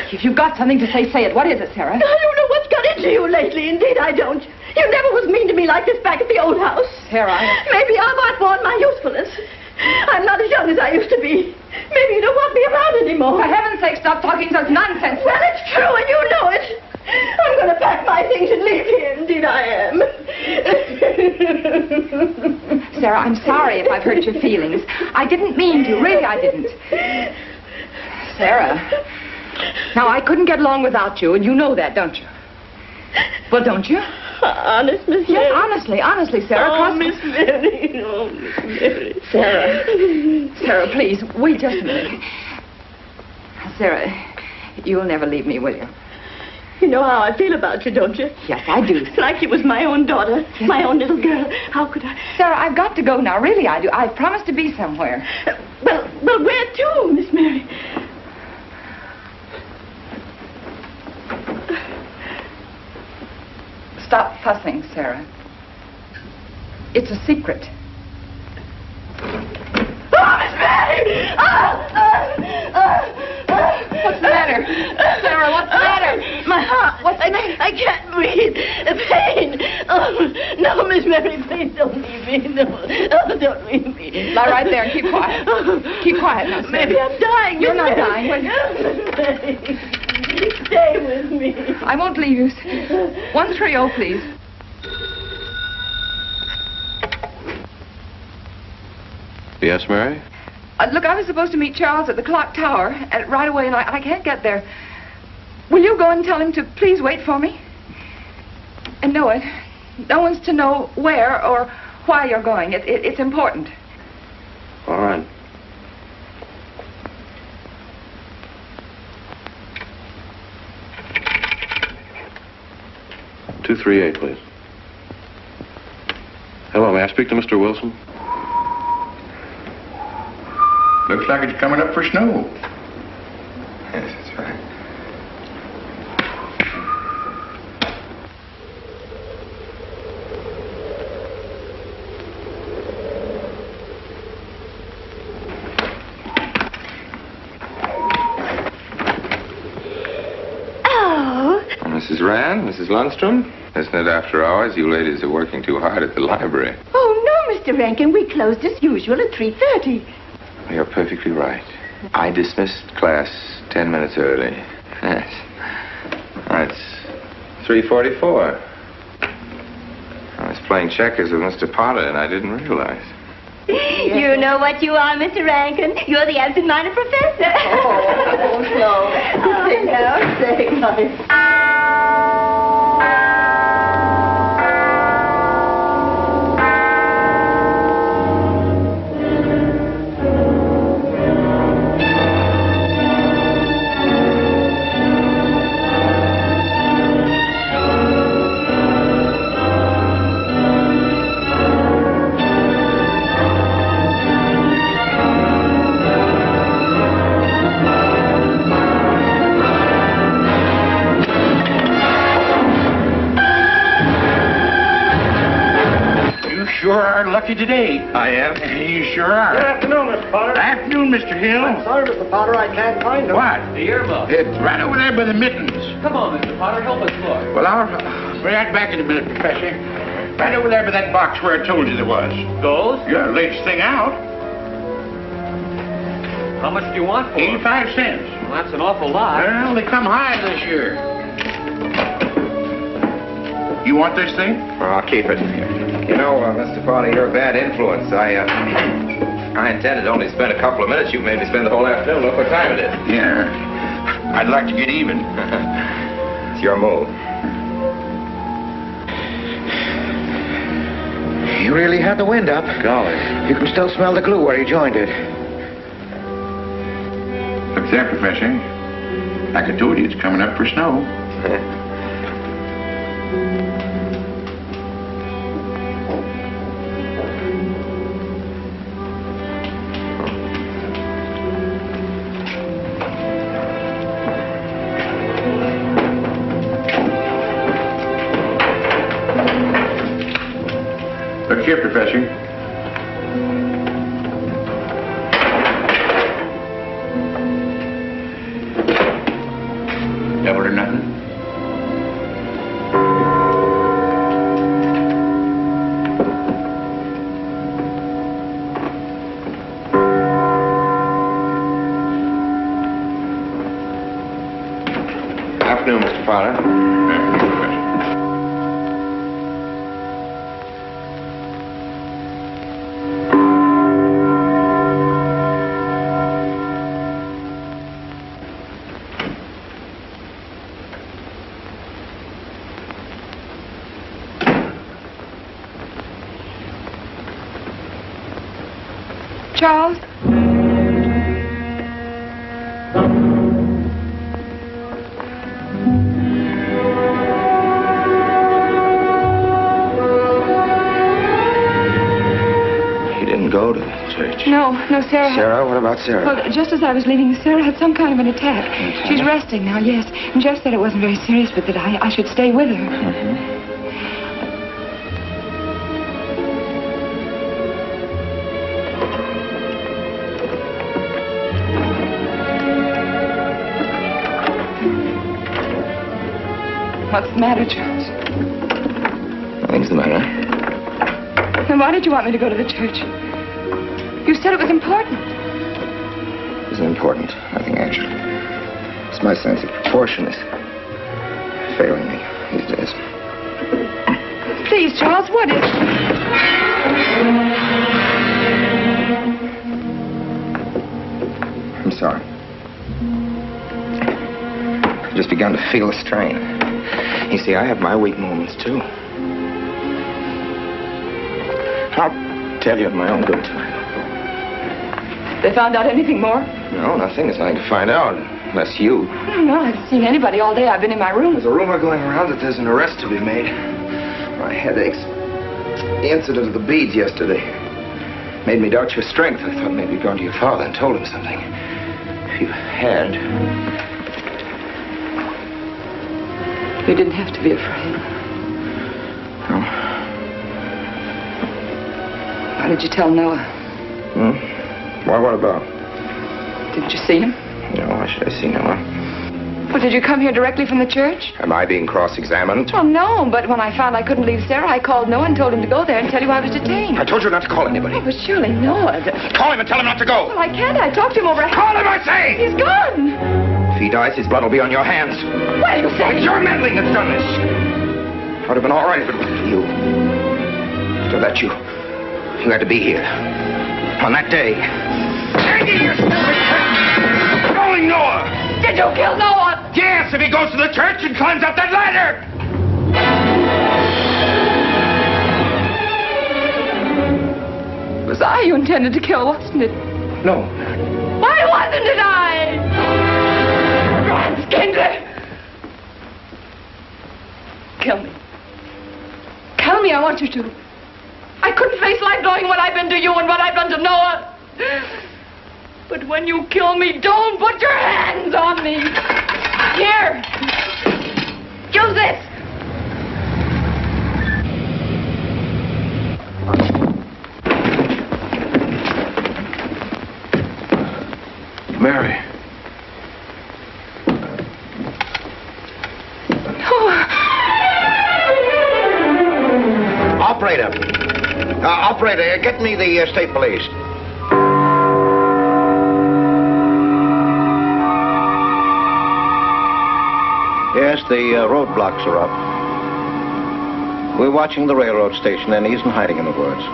If you've got something to say, say it. What is it, Sarah? I don't know what's got into you lately. Indeed, I don't. You never was mean to me like this back at the old house. Sarah, Maybe I've outworn my usefulness. I'm not as young as I used to be. Maybe you don't want me around anymore. For heaven's sake, stop talking such nonsense. Well, it's true, and you know it. I'm going to pack my things and leave here. Indeed, I am. Sarah, I'm sorry if I've hurt your feelings. I didn't mean to. Really, I didn't. Sarah. Now, I couldn't get along without you, and you know that, don't you? Well, don't you? Honest, Miss Mary? Yes, honestly, Sarah. Oh, Miss Mary. Oh, Miss Mary. Sarah, please, wait just a minute. Sarah, you'll never leave me, will you? You know how I feel about you, don't you? Yes, I do. Like you was my own daughter, my own little girl. How could I? Sarah, I've got to go now. Really, I do. I've promised to be somewhere. Well, where to, Miss Mary? Stop fussing, Sarah. It's a secret. Oh, Miss Mary! What's the matter? Sarah, what's the matter? My heart. What's the matter? I can't breathe. Pain. Oh, no, Miss Mary, please don't leave me. No, don't leave me. Lie right there and keep quiet. Keep quiet now, Sarah. Maybe I'm dying. You're not Mary. dying. Stay with me. I won't leave you. 130, please. Yes, Mary? Look, I was supposed to meet Charles at the clock tower right away, and I can't get there. Will you go and tell him to please wait for me? And no one's to know where or why you're going. It's important. All right. "238, please. Hello, may I speak to Mr. Wilson? Looks like it's coming up for snow. Yes, that's right. Oh. Mrs. Rand, Mrs. Lundstrom, isn't it after hours? You ladies are working too hard at the library. Oh, no, Mr. Rankin. We closed as usual at 3:30. You're perfectly right. I dismissed class 10 minutes early. Yes. That's 3:44. I was playing checkers with Mr. Potter, and I didn't realize. You know what you are, Mr. Rankin. You're the absent-minded professor. Oh, no. Say nice. Sure are lucky today. I am? You sure are. Good afternoon, Mr. Potter. Afternoon, Mr. Hill. I'm sorry, Mr. Potter, I can't find him. What? The yearbook. It's right over there by the mittens. Come on, Mr. Potter, help us look. Well, I'll be right back in a minute, Professor. Right over there by that box where I told you there was. Those? Yeah, latest thing out. How much do you want for 85 cents. Well, that's an awful lot. Well, they come high this year. You want this thing? Well, I'll keep it. You know, Mr. Potter, you're a bad influence. I intended to only spend a couple of minutes. You made me spend the whole afternoon. Look what time it is. Yeah. I'd like to get even. It's your move. You really had the wind up. Golly. You can still smell the glue where you joined it. Look there, Professor. Like I told you, it's coming up for snow. Look here, Professor. Double or nothing? Afternoon, Mr. Potter. Charles? He didn't go to the church. No, Sarah. Sarah? What about Sarah? Well, just as I was leaving, Sarah had some kind of an attack. She's resting now, yes. And Jeff said it wasn't very serious, but that I should stay with her. Mm-hmm. What's the matter, Charles? Nothing's the matter. Then why did you want me to go to the church? You said it was important. It isn't important. Nothing, actually. It's my sense of proportion is failing me these days. Please, Charles, what is... I'm sorry. I've just begun to feel the strain. You see, I have my weak moments, too. I'll tell you of my own good time. They found out anything more? No, nothing. There's nothing to find out, unless you. No, I haven't seen anybody all day. I've been in my room. There's a rumor going around that there's an arrest to be made. My headaches. The incident of the beads yesterday made me doubt your strength. I thought maybe you'd gone to your father and told him something. If you had... You didn't have to be afraid. No. Why did you tell Noah? Hmm? Why, what about? Didn't you see him? No, why should I see Noah? Well, did you come here directly from the church? Am I being cross-examined? Well, no, but when I found I couldn't leave Sarah, I called Noah and told him to go there and tell you I was detained. I told you not to call anybody. Oh, but surely Noah... Call him and tell him not to go. Well, I can't. I talked to him over... Call him, I say! He's gone! he dies, his blood will be on your hands. What are you saying? It's your meddling that's done this. It would have been all right if it wasn't for you. So that you had to be here. On that day. Hanging yourself. Killing Noah. Did you kill Noah? Yes, if he goes to the church and climbs up that ladder. It was I you intended to kill, wasn't it? No. Why wasn't it I? Franz Kindler! Kill me. Kill me, I want you to. I couldn't face life knowing what I've been to you and what I've done to Noah. But when you kill me, don't put your hands on me. Here. Use this. Mary. Operator, get me the state police. Yes, the roadblocks are up. We're watching the railroad station, and he isn't hiding in the woods.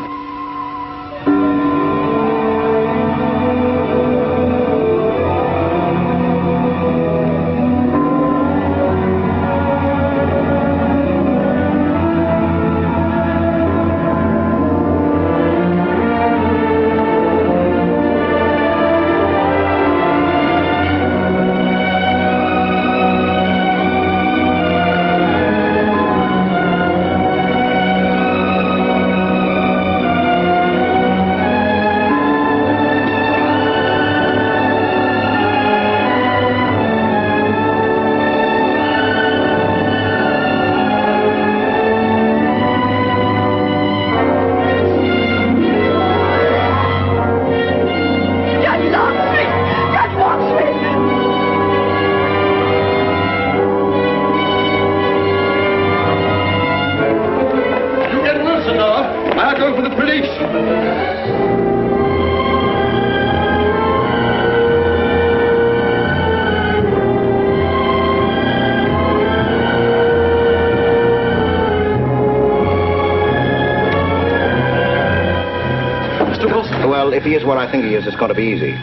If he is what I think he is, it's going to be easy.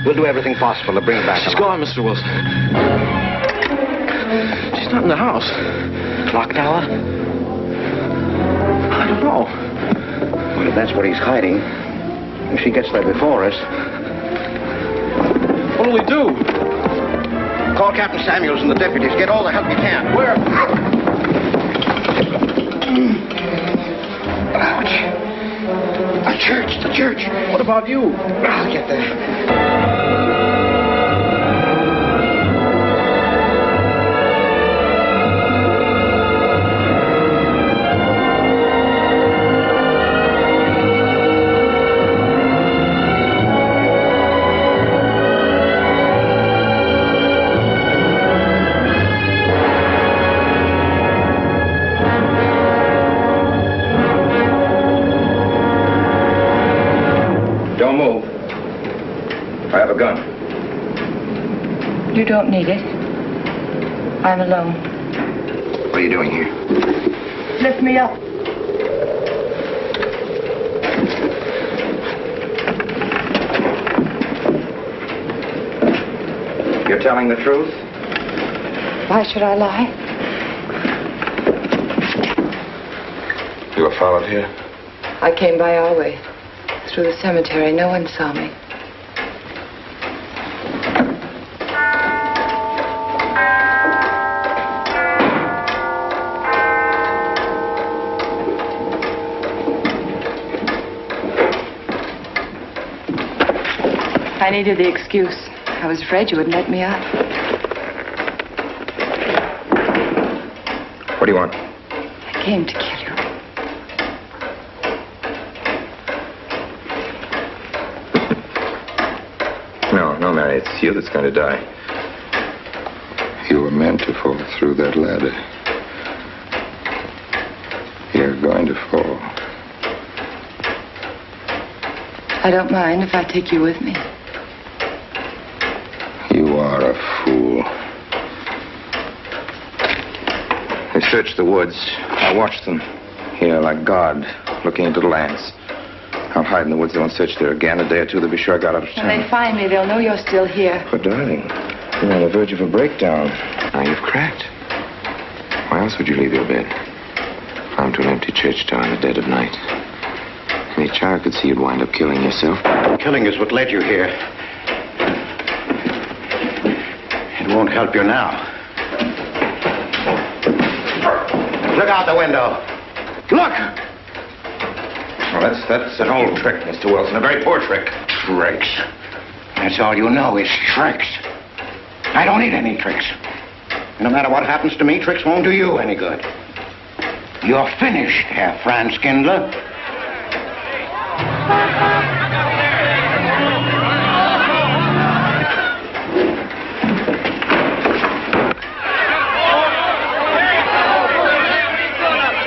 We'll do everything possible to bring him back. She's gone, Mr. Wilson. She's not in the house. Clock tower? I don't know. Well, if that's what he's hiding, if she gets there before us... What'll we do? Call Captain Samuels and the deputies. Get all the help you can. Where? Ouch. The church. What about you? I'll get there. You don't need it. I'm alone. What are you doing here? Lift me up. You're telling the truth? Why should I lie? You were followed here? I came by our way. Through the cemetery. No one saw me. I needed the excuse. I was afraid you wouldn't let me out. What do you want? I came to kill you. No, Mary, it's you that's going to die. You were meant to fall through that ladder. You're going to fall. I don't mind if I take you with me. You are You're a fool. They searched the woods. I watched them. Here, like God, looking into the lands. I'll hide in the woods. They won't search there again. A day or two, they'll be sure I got out of town. When they find me, they'll know you're still here. But, darling, you're on the verge of a breakdown. Now you've cracked. Why else would you leave your bed? Climb to an empty church tower in the dead of night. Any child could see you'd wind up killing yourself. Killing is what led you here. It won't help you now. Look out the window. Look! Well, that's an old trick, Mr. Wilson. A very poor trick. Tricks. That's all you know is tricks. I don't need any tricks. No matter what happens to me, tricks won't do you any good. You're finished, Herr Franz Kindler.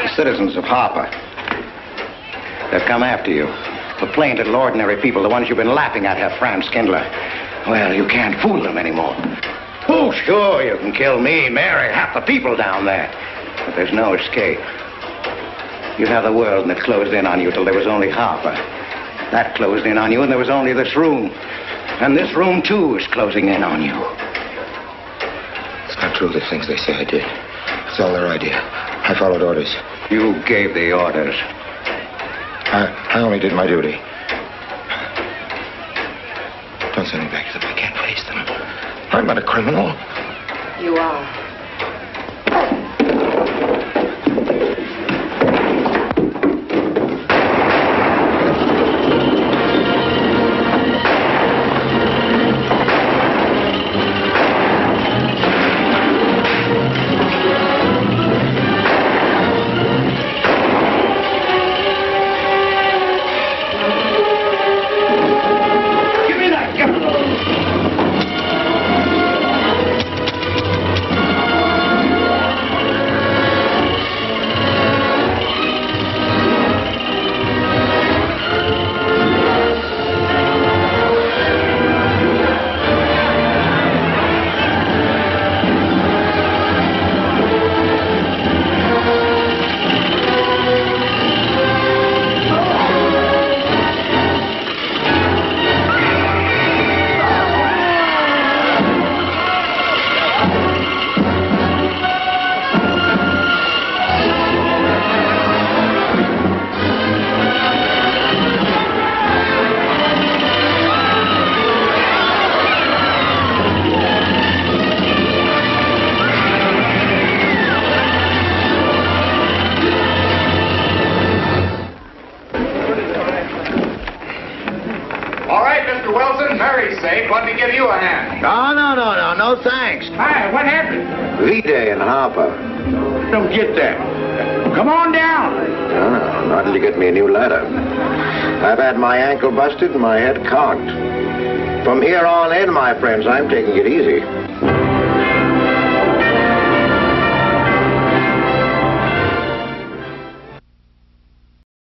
The citizens of Harper. They've come after you. The plain little ordinary people, the ones you've been laughing at, Herr Franz Kindler. Well, you can't fool them anymore. Oh, sure, you can kill me, Mary, half the people down there. But there's no escape. You have the world, and it closed in on you till there was only Harper. That closed in on you, and there was only this room. And this room, too, is closing in on you. It's not true, the things they say I did. It's all their idea. I followed orders. You gave the orders. I only did my duty. Don't send me back to them. I can't face them. I'm not a criminal. You are. Let me give you a hand. No, thanks. Hi, what happened? V-Day in Harper. Don't get that. Come on down. No, not till you get me a new ladder. I've had my ankle busted and my head cocked. From here on in, my friends, I'm taking it easy.